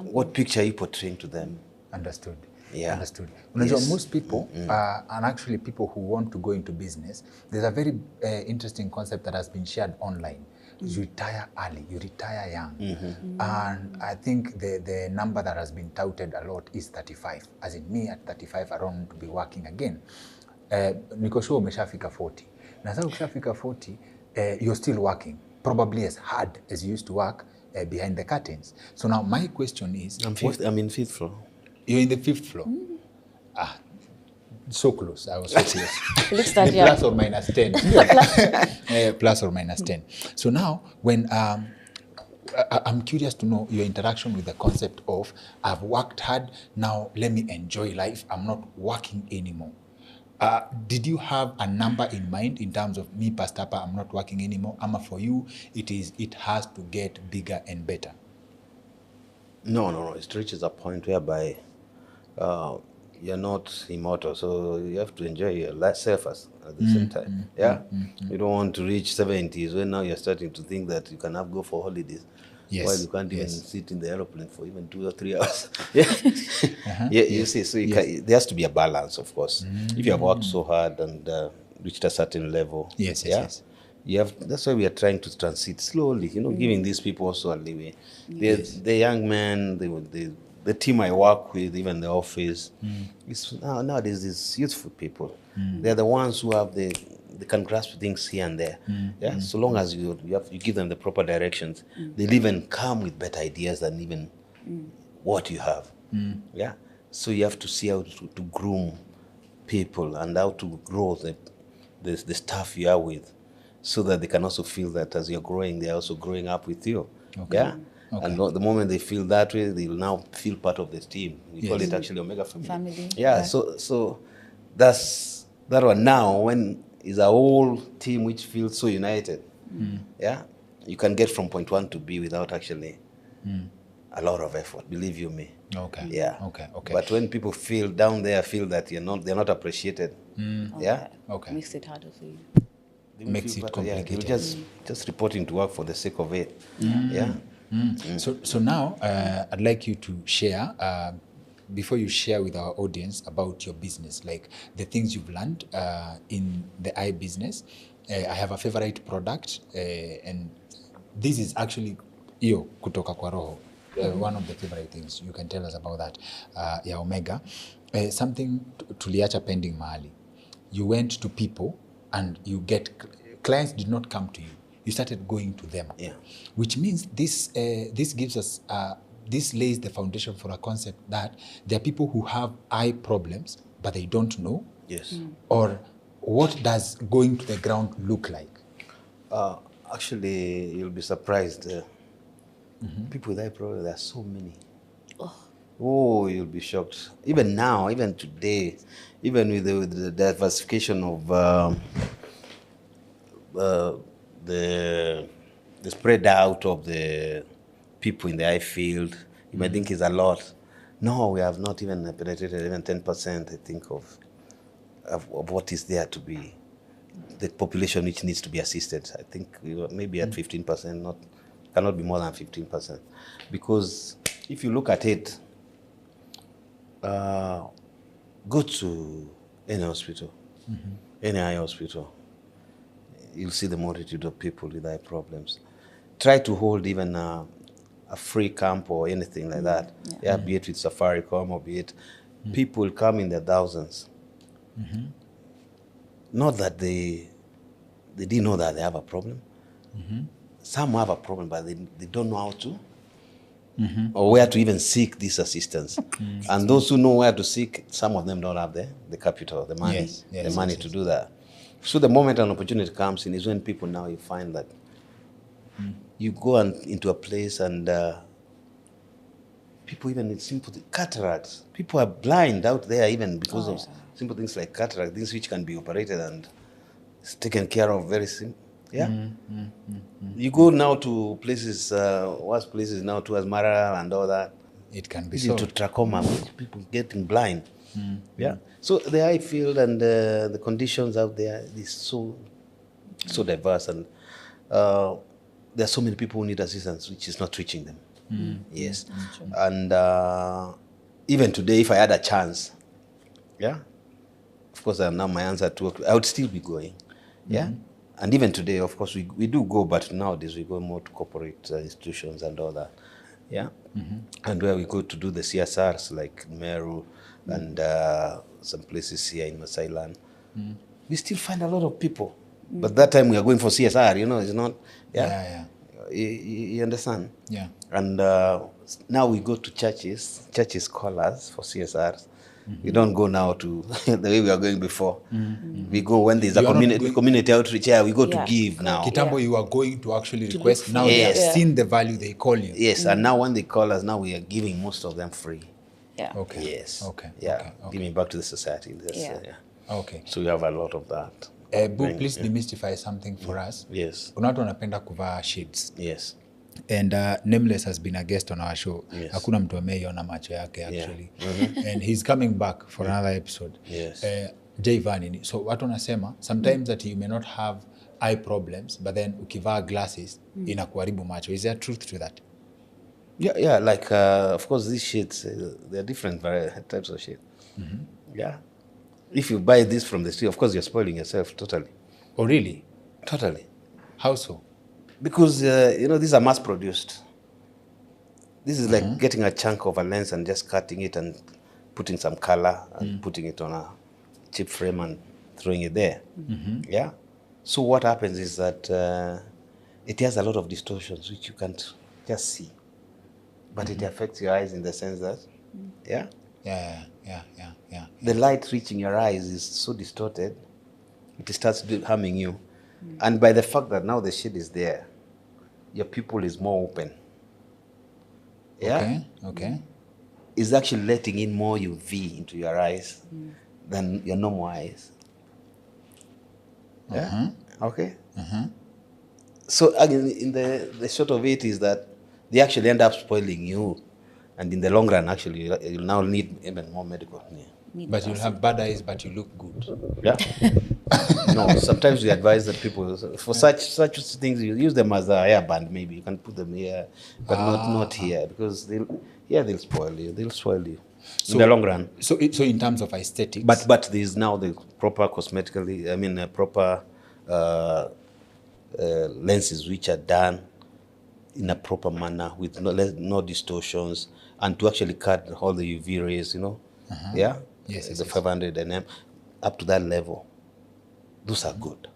what picture are you portraying to them. Understood. Yeah. Understood. Most people, and actually people who want to go into business, there's a very interesting concept that has been shared online. You retire early, you retire young. And I think the number that has been touted a lot is 35. As in me at 35, I don't want to be working again. Niko sure umeshafika 40. Na sasa ukishafika 40, you're still working, probably as hard as you used to work behind the curtains. So now my question is... I'm in fifth floor. You're in the 5th floor? So close. I was so close. Looks that plus or minus 10. Plus or minus 10. So now, when I'm curious to know your interaction with the concept of I've worked hard, now let me enjoy life. I'm not working anymore. Did you have a number in mind in terms of me, Pastapa, I'm not working anymore? Ama for you, it has to get bigger and better? No. It reaches a point whereby you're not immortal, so you have to enjoy your life at the same time. You don't want to reach 70s when now you're starting to think that you can go for holidays. Yes, While you can't even yes. sit in the aeroplane for even 2 or 3 hours. You see, so there has to be a balance, of course. If you have worked so hard and reached a certain level, Yes, yes, yes. you have. That's why we are trying to transit slowly, giving these people also a leeway. The young men, the team I work with, even the office, nowadays these youthful people. They're the ones who have they can grasp things here and there. So long as you give them the proper directions, they'll even come with better ideas than even what you have. So you have to see how to groom people and how to grow the staff you are with, so that they can also feel that as you're growing, they're also growing up with you. And the moment they feel that way, they'll now feel part of the team. We call it actually Omega Family. So that's that one. Now when is a whole team which feels so united, you can get from point one to B without actually a lot of effort, believe you me. Okay. But when people feel down there, feel that they're not appreciated, Makes it harder for you. Makes it complicated. You're just reporting to work for the sake of it. So now I'd like you to share, before you share with our audience about your business, like the things you've learned in the eye business. I have a favorite product, and this is actually iyo kutoka kwa roho. One of the favorite things. You can tell us about that. Ya Omega. Something tuliacha pending mahali. You went to people and you get clients did not come to you. You started going to them. Which means this gives us this lays the foundation for a concept that there are people who have eye problems but they don't know. Or what does going to the ground look like? Actually, you'll be surprised. People with eye problems, there are so many. Oh, you'll be shocked. Even now, even today, even with the diversification of the spread out of the people in the eye field, you might think is a lot. No, we have not even penetrated even 10%, I think, of what is there to be, the population which needs to be assisted. I think maybe at 15%, cannot be more than 15%. Because if you look at it, go to any hospital, any eye hospital, you'll see the multitude of people with eye problems. Try to hold even a free camp or anything like that. Be it with Safaricom or be it, people come in their thousands. Not that they didn't know that they have a problem. Some have a problem, but they don't know how to or where to even seek this assistance. And those who know where to seek, some of them don't have the capital, the money, to do that. So the moment an opportunity comes in is when people now you find that you go into a place and people even with simple cataracts. People are blind out there even because of simple things like cataract, things which can be operated and it's taken care of very simple. You go now to places, worse places now towards Mara and all that. It can be so. To trachoma, people getting blind. So the eye field and the conditions out there is so diverse, and there are so many people who need assistance, which is not reaching them. And even today, if I had a chance, of course, now my answer to I would still be going. And even today, of course, we do go, but nowadays we go more to corporate institutions and all that. And where we go to do the CSRs like Meru and some places here in Masailand, we still find a lot of people. But that time we are going for CSR, it's not, You understand? And now we go to churches call us for CSRs. We don't go now to the way we are going before. We go when there's a community outreach. We go to give now. Kitambo, you are going to actually request. Now they have seen the value, they call you. And now when they call us, now we are giving most of them free. Giving back to the society. So we have a lot of that. Please demystify something for us. Yes. Kuna watu wanapenda kuvaa shades. Yes. and Nameless has been a guest on our show. Yes. Hakuna mtu ameiona macho yake actually. And he's coming back for another episode. Yes. Jayvan, so watu wanasema sometimes that you may not have eye problems, but then ukivaa glasses inakuharibu macho. Is there truth to that? Yeah, like of course these shades, there are different types of shade. Yeah, if you buy this from the street, of course you're spoiling yourself totally. Oh really? Totally. How so? Because these are mass produced. This is like getting a chunk of a lens and just cutting it and putting some color and putting it on a cheap frame and throwing it there. Yeah. So what happens is that it has a lot of distortions which you can't just see, but it affects your eyes in the sense that, yeah, the light reaching your eyes is so distorted, it starts harming you, and by the fact that now the shade is there, your pupil is more open. Yeah. Okay. Is actually letting in more UV into your eyes than your normal eyes. Yeah. Okay. So again, in the short of it is that they actually end up spoiling you, and in the long run, actually, you'll now need even more medical. But you'll have bad eyes, but you look good. Yeah. No, sometimes we advise that people, for such things, you use them as a hairband. Maybe you can put them here, but not here, because they'll spoil you. They'll spoil you in the long run. So in terms of aesthetics, but there's now the proper cosmetically. I mean, proper lenses which are done in a proper manner with no distortions, and to actually cut all the UV rays. Yeah. Yes, the 500 nm up to that level. Those are good,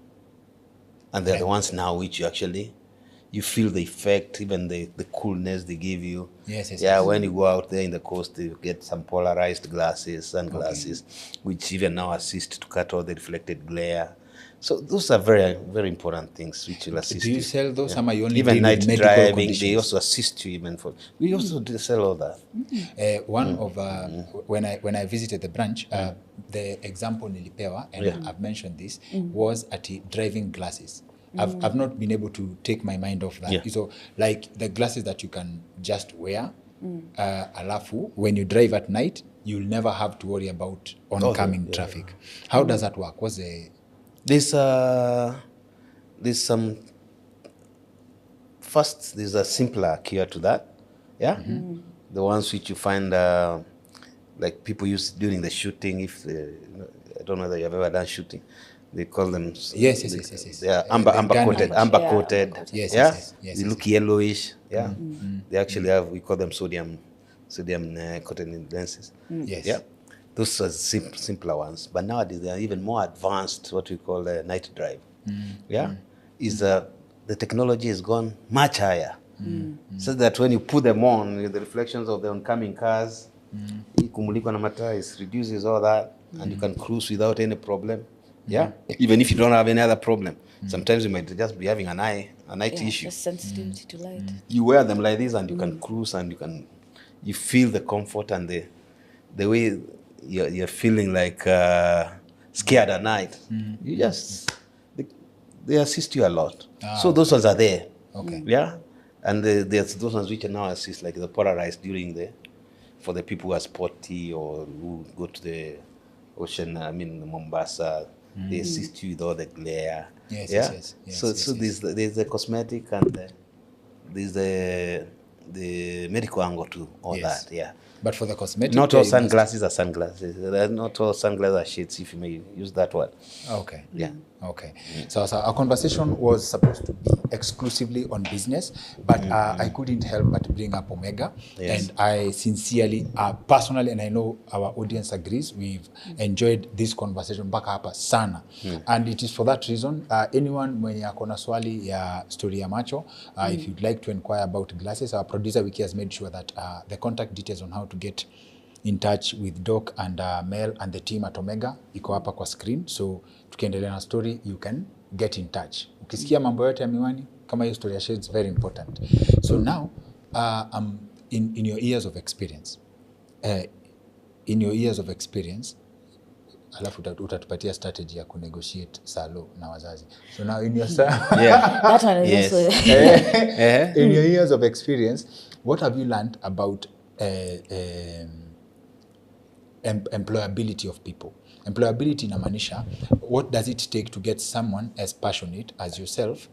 and they're the ones now which you feel the effect, even the coolness they give you. Yes. When you go out there in the coast, you get some polarized sunglasses, which even now assist to cut all the reflected glare. So those are very, very important things which will assist you. Do you sell those? Am I only even night medical driving? Conditions? They also assist you even for. We also sell all that. One of when I visited the branch, the example nilipewa, and I've mentioned this, was at driving glasses. I've not been able to take my mind off that. Yeah. So like the glasses that you can just wear, alafu when you drive at night, you'll never have to worry about oncoming traffic. How does that work? What's the There's some. First, there's a simpler cure to that. Yeah, the ones which you find like people use during the shooting. If I don't know whether you've ever done shooting, they call them. Yes. They are amber coated. Yes. They look yellowish. Yeah, they actually have. We call them sodium coated lenses. Yes. Yeah. Those are simpler ones, but nowadays they are even more advanced. What we call night drive, is the technology has gone much higher, so that when you put them on, the reflections of the oncoming cars, kumulikwa na mataa, reduces all that, and you can cruise without any problem. Yeah, even if you don't have any other problem, sometimes you might just be having a night issue. Just sensitivity to light. You wear them like this, and you can cruise, and you feel the comfort and the way. You're feeling like scared at night. You just they assist you a lot. So those ones are there. Okay. Yeah, and there's those ones which are now assist, like the polarized for the people who are sporty or who go to the ocean. I mean Mombasa. They assist you with all the glare. Yes. So there's the cosmetic and there's the medical angle to all that. Yeah. But for the cosmetic, not all sunglasses are sunglasses. Not all sunglasses are shades, if you may use that word. Okay. Yeah. Okay. So our conversation was supposed to be exclusively on business, but I couldn't help but bring up Omega. Yes. And I sincerely, personally, and I know our audience agrees, we've enjoyed this conversation mpaka hapa sana. And it is for that reason, anyone mwenye akona swali ya story ya macho, if you'd like to inquire about glasses, our producer Wiki has made sure that the contact details on how to get in touch with Doc and Mel and the team at Omega iko hapa kwa screen, so tukiendelea na story you can get in touch. Ukisikia mambo yote ya miwani kama hiyo story ya shades, very important. So now in your years of experience, alafu utatupatia strategy ya kunegotiate salo na wazazi. So now in your side, that one is also in your years of experience, what have you learned about employability of people? Employability inamaanisha, what does it take to get someone as passionate as yourself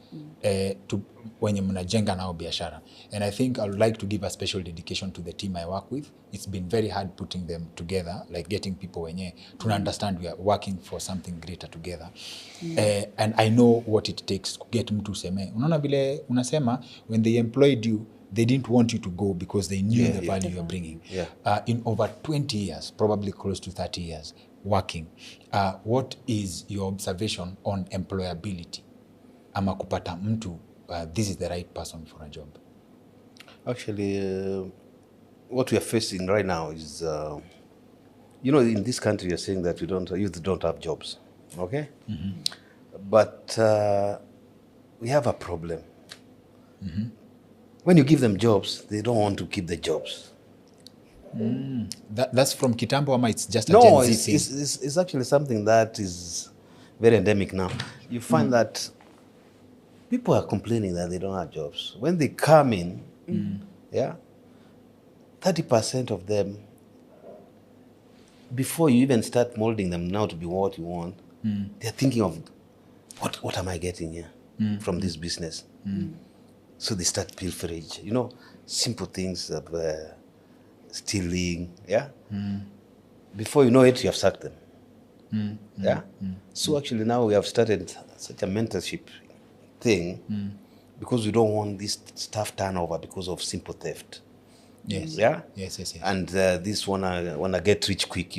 to wenye mnajenga nao biashara? And I think I would like to give a special dedication to the team I work with. It's been very hard putting them together, like getting people wenye to understand we are working for something greater together. And I know what it takes to get mtu useme. Unaona vile unasema, when they employed you, they didn't want you to go because they knew the value you're bringing. In over 20 years, probably close to 30 years, working, what is your observation on employability? Ama kupata mtu, this is the right person for a job. Actually, what we are facing right now is, in this country, you're saying that youth don't have jobs, okay? But we have a problem. When you give them jobs, they don't want to keep the jobs. That's from Kitambo, ama it's just a Gen Z thing? It's actually something that is very endemic now. You find that people are complaining that they don't have jobs. When they come in, 30% of them, before you even start molding them now to be what you want, they're thinking of, what am I getting here from this business? So they start pilferage, simple things of stealing, Before you know it, you have sacked them. So actually now we have started such a mentorship thing because we don't want this staff turnover because of simple theft. Yes. Yes. And this wanna get rich quick,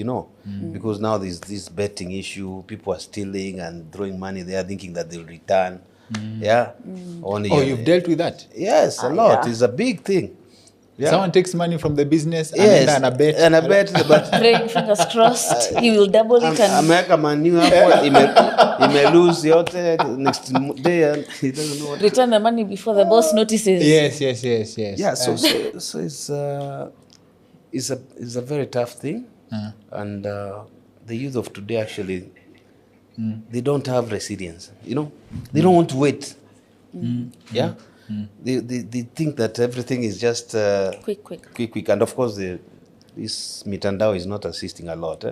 because now there's this betting issue. People are stealing and throwing money. They are thinking that they'll return. You've dealt with that? Yes, a lot. It's a big thing. Someone takes money from the business and a bet. But praying, fingers crossed, he will double it. America man, he may lose the next day and he doesn't know what. Return the money before the boss notices. Yes. Yeah, so it's a very tough thing, and the youth of today actually they don't have resilience. They don't want to wait. They think that everything is just quick, and of course this mitandao is not assisting a lot,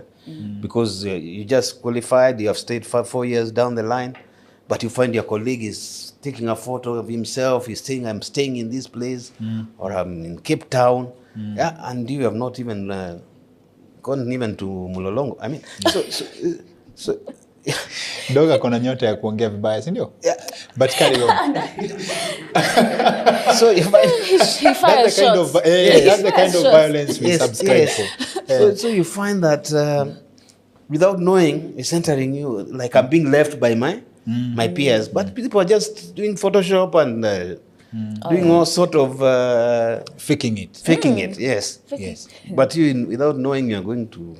because you just qualified, you have stayed 4 years down the line, but you find your colleague is taking a photo of himself, he's saying, I'm staying in this place, or I'm in Cape Town, and you have not even gone even to Mulolongo. I mean, so Doga kona nyota ya kuongea vibaya, si ndio? But carry on. So you find that's the kind of violence we subscribe for. So you find that without knowing, it's entering you, like I'm being left by my peers. But people are just doing Photoshop and doing all sort of faking it. Yes. But you, without knowing, you're going to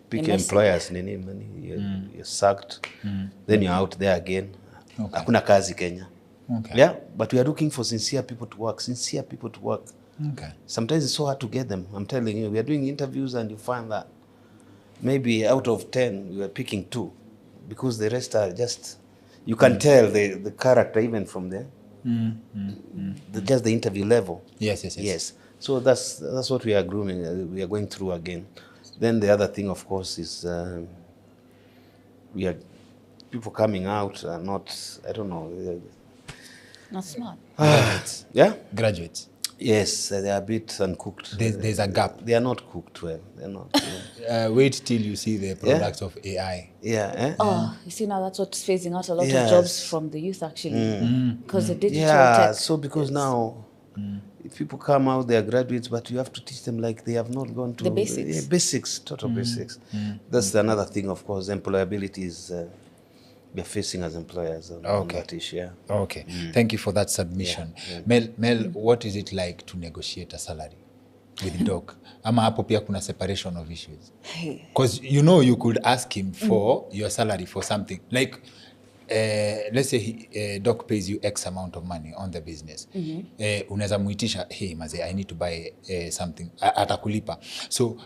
pick employers, you're sacked, then you're out there again. Hakuna kazi Kenya. But we are looking for sincere people to work. Sometimes it's so hard to get them. I'm telling you, we are doing interviews and you find that maybe out of 10, we are picking 2, because the rest are just, you can tell the character even from there. Just the interview level. Yes. So that's what we are grooming. We are going through again. Then the other thing, of course, is we are people coming out are not, I don't know. Not smart. Graduates. Yes, they are a bit uncooked. There's a gap. They are not cooked well. They're not. Wait till you see the products of AI. You see, now that's what's phasing out a lot of jobs from the youth, actually. Because the digital tech. So because now, if people come out, they are graduates, but you have to teach them like they have not gone to... The basics. Basics, total basics. That's another thing, of course. Employability is... we are facing as employers on that issue. Okay. Thank you for that submission. Mel, what is it like to negotiate a salary with Doc? Ama hapo pia kuna separation of issues? Because you could ask him for your salary for something. Like, let's say Doc pays you X amount of money on the business. Unaweza muitisha, hey, maze, I need to buy something. Atakulipa. So,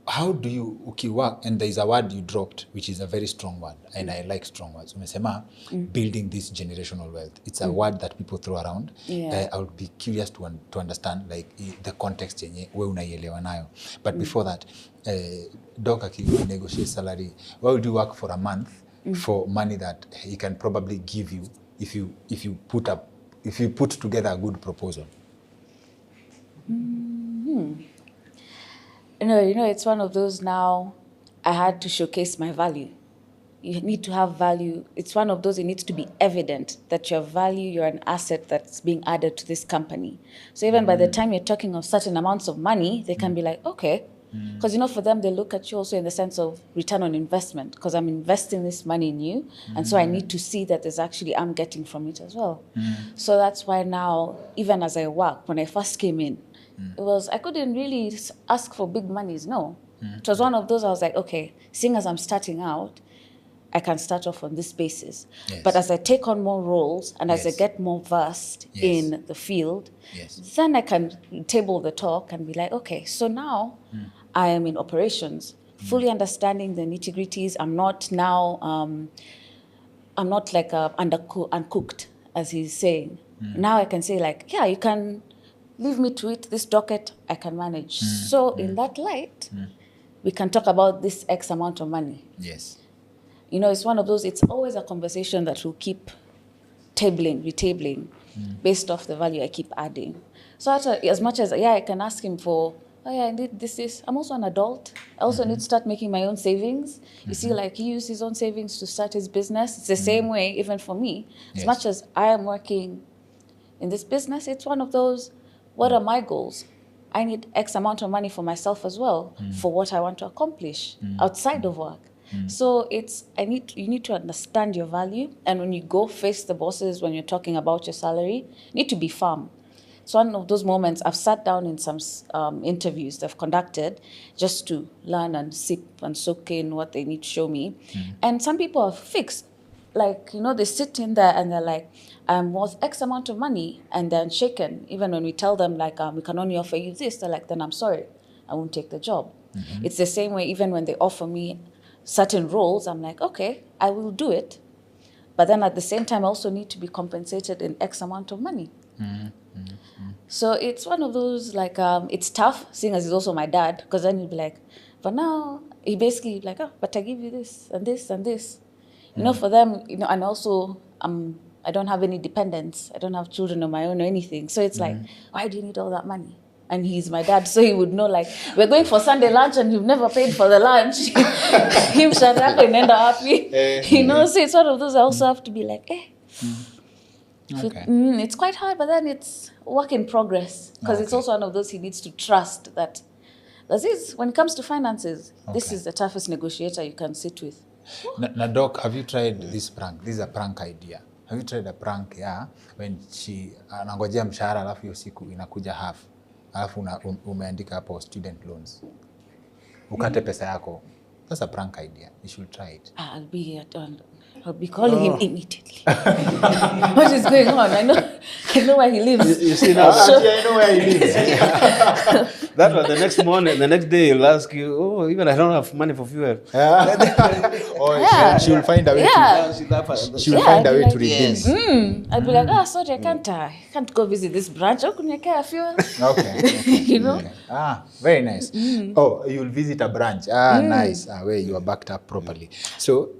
how do you work, and there is a word you dropped which is a very strong word, and I like strong words. Umesema building this generational wealth. It's a word that people throw around. Yeah. I would be curious to understand like the context yenye we unaielewa nayo. But before that, Doc negotiate salary, why would you work for a month for money that he can probably give you if you put together a good proposal? You know, it's one of those now, I had to showcase my value. You need to have value. It's one of those, it needs to be evident that your value, you're an asset that's being added to this company. So even by the time you're talking of certain amounts of money, they can be like, okay. Because, you know, for them, they look at you also in the sense of return on investment, because I'm investing this money in you. And so I need to see that there's actually, I'm getting from it as well. So that's why now, even as I work, when I first came in, I couldn't really ask for big monies, no. It was one of those, I was like, okay, seeing as I'm starting out, I can start off on this basis. Yes. But as I take on more roles and as I Yes. get more versed Yes. in the field, Yes. then I can table the talk and be like, okay, so now I am in operations, fully understanding the nitty-gritties. I'm not now, I'm not like uncooked, as he's saying. Now I can say like, yeah, you can leave me to it, this docket, I can manage. So in that light, we can talk about this X amount of money. Yes. You know, it's one of those, it's always a conversation that will keep retabling, based off the value I keep adding. So as much as, I can ask him for, I need this. I'm also an adult. I also need to start making my own savings. You see, like he used his own savings to start his business. It's the same way, even for me. As Yes. much as I am working in this business, it's one of those, what are my goals? I need X amount of money for myself as well, for what I want to accomplish outside of work. So you need to understand your value. And when you go face the bosses, when you're talking about your salary, you need to be firm. It's one of those moments I've sat down in some interviews they've conducted just to learn and sip and soak in what they need to show me. And some people are fixed. Like, you know, they sit in there and they're like, I'm worth X amount of money, and they're unshaken. Even when we tell them, like, we can only offer you this, they're like, then I'm sorry, I won't take the job. It's the same way, even when they offer me certain roles, I'm like, okay, I will do it. But then at the same time, I also need to be compensated in X amount of money. So it's one of those, like, it's tough, seeing as he's also my dad, because then he'll be like, but now, he basically like, but I give you this and this and this. You know, for them, you know, and also, I don't have any dependents. I don't have children of my own or anything. So it's like, why do you need all that money? And he's my dad, so he would know, like, we're going for Sunday lunch and you've never paid for the lunch. Him shut up and end up happy. You know, so it's one of those I also have to be like, Okay. it's quite hard, but then it's work in progress. Because it's also one of those he needs to trust that, when it comes to finances, this is the toughest negotiator you can sit with. Now, Doc, have you tried this prank? This is a prank idea. Have you tried a prank, when she anangojea mshahara alafu hiyo siku inakuja half, alafu umeandika hapo student loans, ukate pesa yako? That's a prank idea. You should try it. I'll be calling him immediately. What is going on? I know where he lives. You see now, Actually, I know where he lives. that was the next day he'll ask you, even I don't have money for fuel. Or she'll find a way to find a way to redeem it. I'd be like, sorry, I can't go visit this branch. How can you care if you? Okay. You know? Okay. Very nice. Oh, you'll visit a branch. Nice. Where you are backed up properly. So,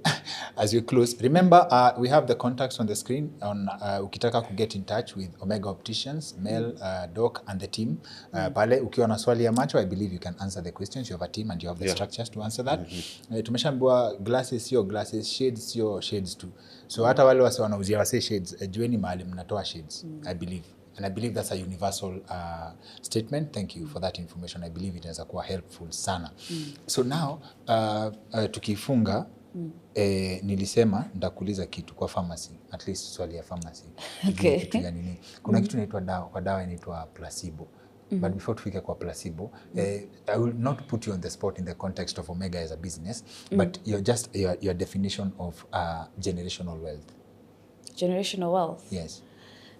as we close, remember, we have the contacts on the screen on ukitaka to get in touch with Omega Opticians, Mel, Doc, and the team. Pale, ukiwa na swali ya macho, I believe you can answer the questions. You have a team and you have the structures to answer that. Tumeshaambiwa glasses sio glasses, shades sio shades too. So hata wale wase wanauzia wase shades, jueni mahali mnatoa shades, I believe. And I believe that's a universal statement. Thank you for that information. I believe it is quite helpful sana. So now, tukifunga, nilisema ndakuuliza kitu kwa pharmacy, at least swali ya pharmacy. Okay. Kitu ya nini? Kuna kitu inaitwa dawa, kwa dawa inaitwa placebo. But before tufike kwa placebo, I will not put you on the spot in the context of Omega as a business, but your definition of generational wealth. Generational wealth? Yes.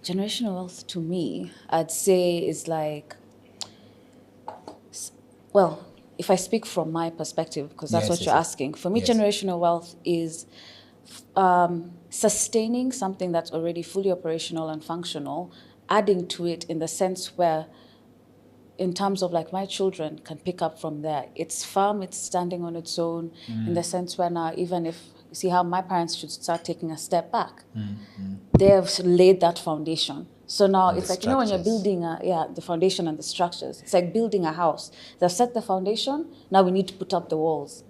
Generational wealth to me, I'd say is like, well, if I speak from my perspective, because that's Yes, what yes, you're yes. asking, for me, Yes. generational wealth is sustaining something that's already fully operational and functional, adding to it in the sense where, in terms of like my children can pick up from there. It's firm, it's standing on its own, in the sense where now, even if you see how my parents should start taking a step back, they have laid that foundation. So now And it's the like, you know, when you're structures. building the foundation and the structures, it's like building a house. They've set the foundation, now we need to put up the walls.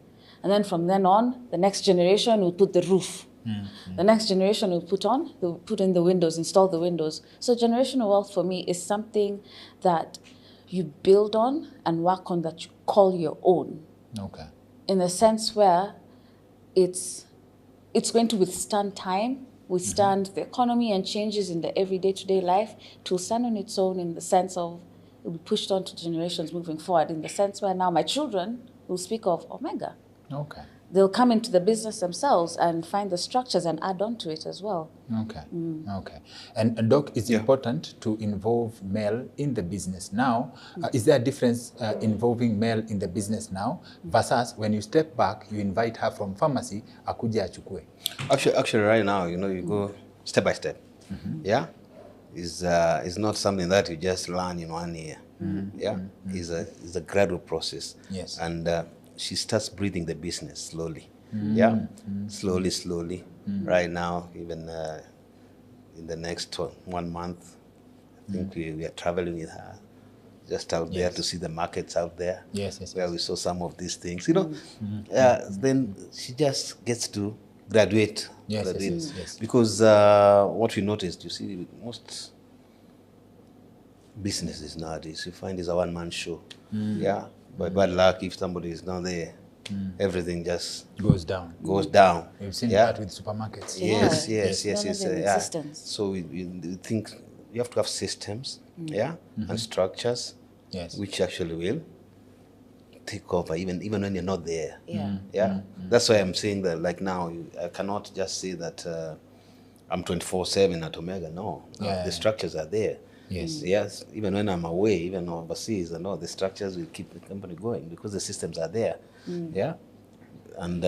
And then from then on, the next generation will put the roof. The next generation will put in the windows, install the windows. So generational wealth for me is something that you build on and work on, that you call your own. Okay. In the sense where it's going to withstand time, withstand the economy and changes in the everyday to-day life. It will stand on its own in the sense of it will be pushed on to generations moving forward, in the sense where now my children will speak of Omega. Okay. They'll come into the business themselves and find the structures and add on to it as well. Okay. Okay. And Doc, it's important to involve male in the business now. Is there a difference involving male in the business now versus when you step back, you invite her from pharmacy, akuje achukue? Actually, right now, you know, you go step by step. Yeah, is not something that you just learn in 1 year. Yeah, is a gradual process. Yes. And she starts breathing the business slowly. Yeah, slowly. Right now, even in the next 1 month, I think we are traveling with her, just out there to see the markets out there. Yes. Where we saw some of these things, you know. Then she just gets to graduate. Yes. Because what we noticed, you see, most businesses nowadays, you find is a one-man show. Yeah, by bad luck, if somebody is not there, everything just Goes down. We've seen that with supermarkets. Yes. None of them in existence. So we think you have to have systems, and structures, which actually will take over even when you're not there. That's why I'm saying that, like now, I cannot just say that I'm 24/7 at Omega. No, the structures are there. Yes. Even when I'm away, even overseas, and all the structures will keep the company going because the systems are there. Yeah, and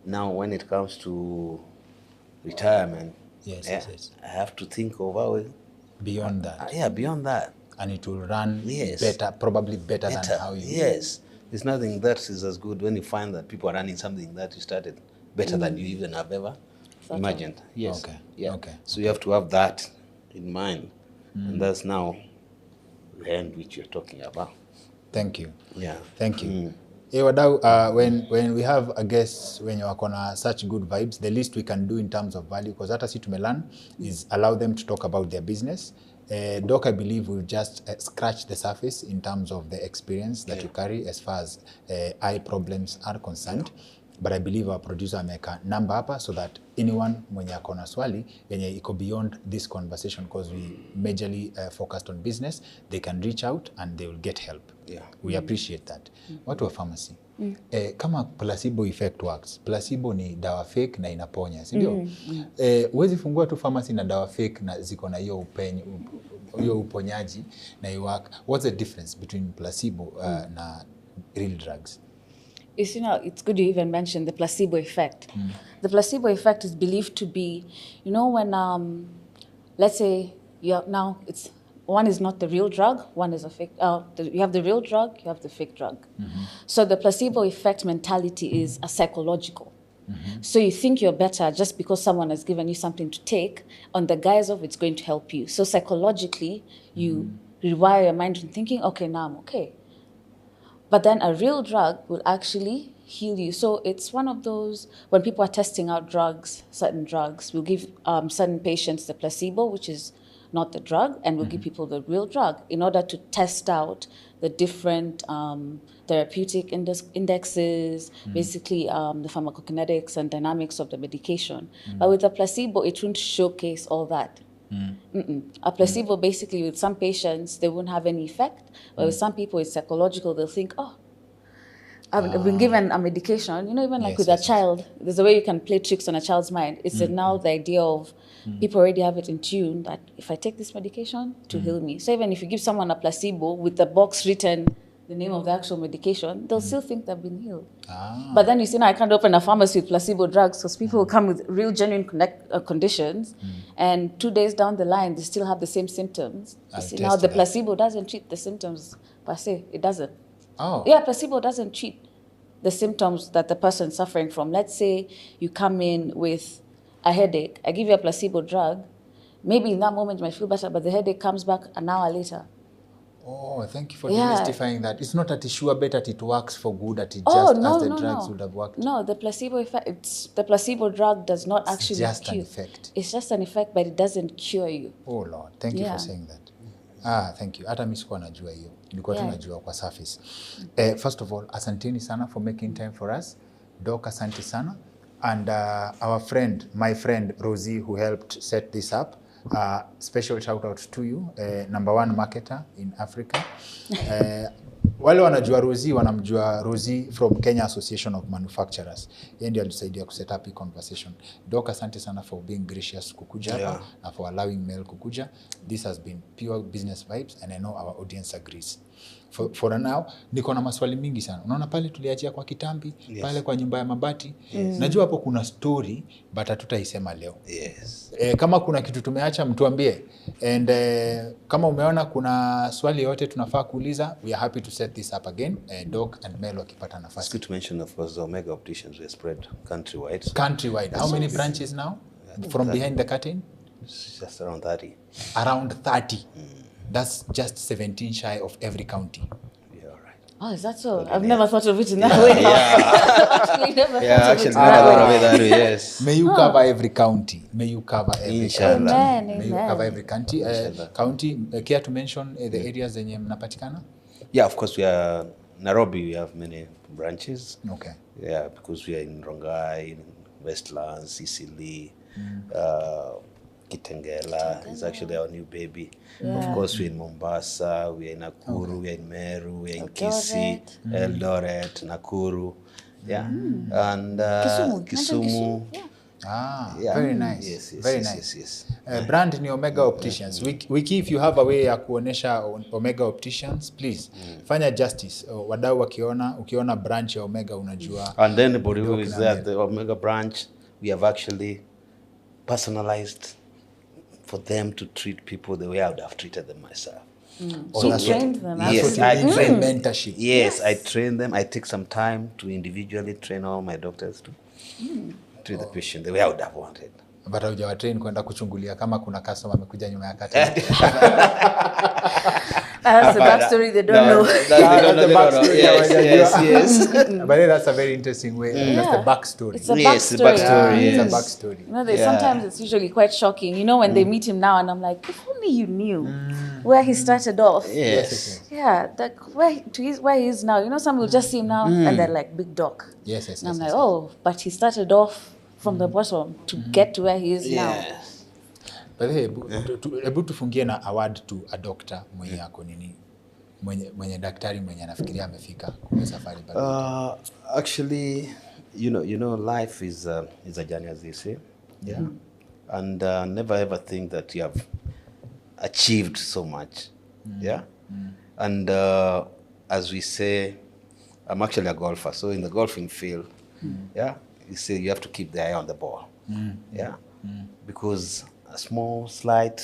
now when it comes to retirement, I have to think of beyond that. Beyond that. And it will run better, probably better than how you. Yes, there's nothing that is as good when you find that people are running something that you started better than you even have ever imagined. Yes. Okay. Yeah. Okay. So you have to have that in mind, and that's now the end which you're talking about. Thank you. Yeah. Thank you. Wadau, when we have a guest when you are on such good vibes, the least we can do in terms of value, because hata si tumelan, is allow them to talk about their business. Doc, I believe we've just scratched the surface in terms of the experience that you carry as far as eye problems are concerned. But I believe our producer make a number hapa so that anyone mwenye akona swali yenye iko beyond this conversation, because we majorly focused on business, they can reach out and they will get help. We appreciate that. Watu wa pharmacy, kama placebo effect works, placebo ni dawa fake na inaponya, si ndio? Huwezi fungua tu pharmacy na dawa fake na ziko na hiyo uponyaji na iwaka. What's the difference between placebo na real drugs? You know, it's good you even mentioned the placebo effect. The placebo effect is believed to be, you know, when, let's say, one is not the real drug, one is a fake. You have the real drug, you have the fake drug. So the placebo effect mentality is a psychological. So you think you're better just because someone has given you something to take on the guise of it's going to help you. So psychologically, you rewire your mind into thinking, okay, now I'm okay. But then a real drug will actually heal you. So it's one of those, when people are testing out drugs, certain drugs, we'll give certain patients the placebo, which is not the drug, and we'll give people the real drug in order to test out the different therapeutic indexes, basically the pharmacokinetics and dynamics of the medication. But with a placebo, it won't showcase all that. A placebo, basically, with some patients, they won't have any effect. But with some people, it's psychological. They'll think, oh, I've been given a medication. You know, even like with a child, there's a way you can play tricks on a child's mind. It's now the idea of people already have it in tune that if I take this medication to heal me. So even if you give someone a placebo with the box written the name of the actual medication, they'll still think they've been healed. But then you see, now I can't open a pharmacy with placebo drugs because people will come with real genuine conditions, and 2 days down the line, they still have the same symptoms. You see, now the placebo doesn't treat the symptoms per se. It doesn't. Oh. Yeah, placebo doesn't treat the symptoms that the person's suffering from. Let's say you come in with a headache. I give you a placebo drug. Maybe in that moment you might feel better, but the headache comes back an hour later. Oh, thank you for demystifying that. It's not that it's sure better that it works for good, that it just as the drugs would have worked. No, the placebo effect, the placebo drug does not actually cure. It's just an effect. It's just an effect, but it doesn't cure you. Oh Lord, thank you for saying that. Thank you. Hata mimi sikuwa najua hiyo. Nilikuwa tu najua kwa surface. First of all, asanteni sana for making time for us. Doc, asante sana. And our friend, my friend Rosie, who helped set this up. Special shout out to you, number 1 marketer in Africa. Wale wanajua Rosie, wanamjua Rosie from Kenya Association of Manufacturers. Yeye ndiye alisaidia ku set up hii conversation. Doc, asante sana for being gracious kukuja and for allowing Mel kukuja. This has been pure business vibes and I know our audience agrees. For now, niko na maswali mingi sana. Unaona pale tuliachia kwa kitambi, pale kwa nyumba ya mabati. Najua hapo kuna story, but hatutaisema leo. Kama kuna kitu tumeacha mtuambie. And kama umeona kuna swali yote tunafaa kuuliza, we are happy to set this up again. Doc and Mel wakipata nafasi. It's good to mention, of course, the Omega Opticians were spread countrywide. Countrywide. How many branches now? From behind the curtain? It's just around 30. Around 30. That's just 17 shy of every county. Yeah, all right. Oh, is that so? I've never thought of it in that way. Actually, never thought of it that way. Yes. May you cover every county. May you cover every county. Amen. May you cover every county. County. Care to mention the areas zenye mnapatikana? Yeah, of course, we are Nairobi. We have many branches. Okay. Yeah, because we are in Rongai, in Westlands, Sicily, Kitengela is actually our new baby. Of course, we're in Mombasa, we're in Nakuru, we're in Meru, we're in Kisii, Eldoret, Nakuru, and Kisumu. Very nice. Yes, very nice. Yes. Brand ni Omega Opticians. Wiki, if you have a way ya kuonesha Omega Opticians, please fanya justice. Wadau ukiona branch ya Omega unajua. And then anybody who is at the Omega branch, we have actually personalized for them to treat people the way I would have treated them myself. So you trained them? Yes, I train mentorship. Yes, I train them. I take some time to individually train all my doctors to treat the patient the way I would have wanted. But haujawa train kwenda kuchungulia kama kuna customer amekuja nyuma ya kati. That's the backstory they don't know. That's the backstory. Yes. But that's a very interesting way. That's the backstory. It's a backstory. It's a backstory. You know, sometimes it's usually quite shocking. You know, when they meet him now, and I'm like, if only you knew where he started off. Yes. Yeah, like where he is now. You know, some will just see him now, and they're like, big doc. Yes. And I'm like, oh, but he started off from the bottom to get to where he is now. But hebu tufungie na award to a doctor mwenye ako nini, mwenye daktari mwenye anafikiria amefika kwa safari bado. Actually, you know, life is a journey, as they say. Yeah. And never ever think that you have achieved so much. Yeah. And as we say, I'm actually a golfer, so in the golfing field, you say you have to keep the eye on the ball. Yeah. Because a small slight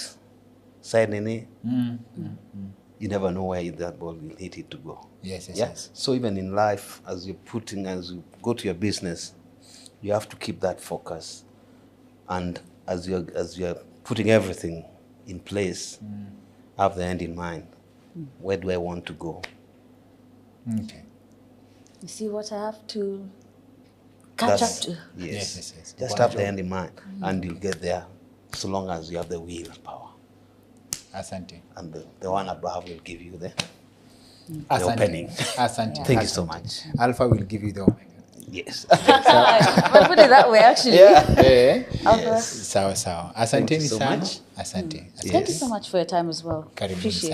side in it, you never know where that ball will hit it to go. Yes. So even in life, as you go to your business, you have to keep that focus, and as you're putting everything in place, have the end in mind. Where do I want to go? Okay. You see what I have to catch up to? Yes. Just have the end in mind, and you'll get there. So long as you have the will and power. Asante. And the one above will give you the opening. Asante. Thank you so much. Alpha will give you the Omega. Yes. But put it that way, actually. Yes. Sawa. Asante so sana. much. Asante. Thank you so much for your time as well. Karibuni. Appreciate it.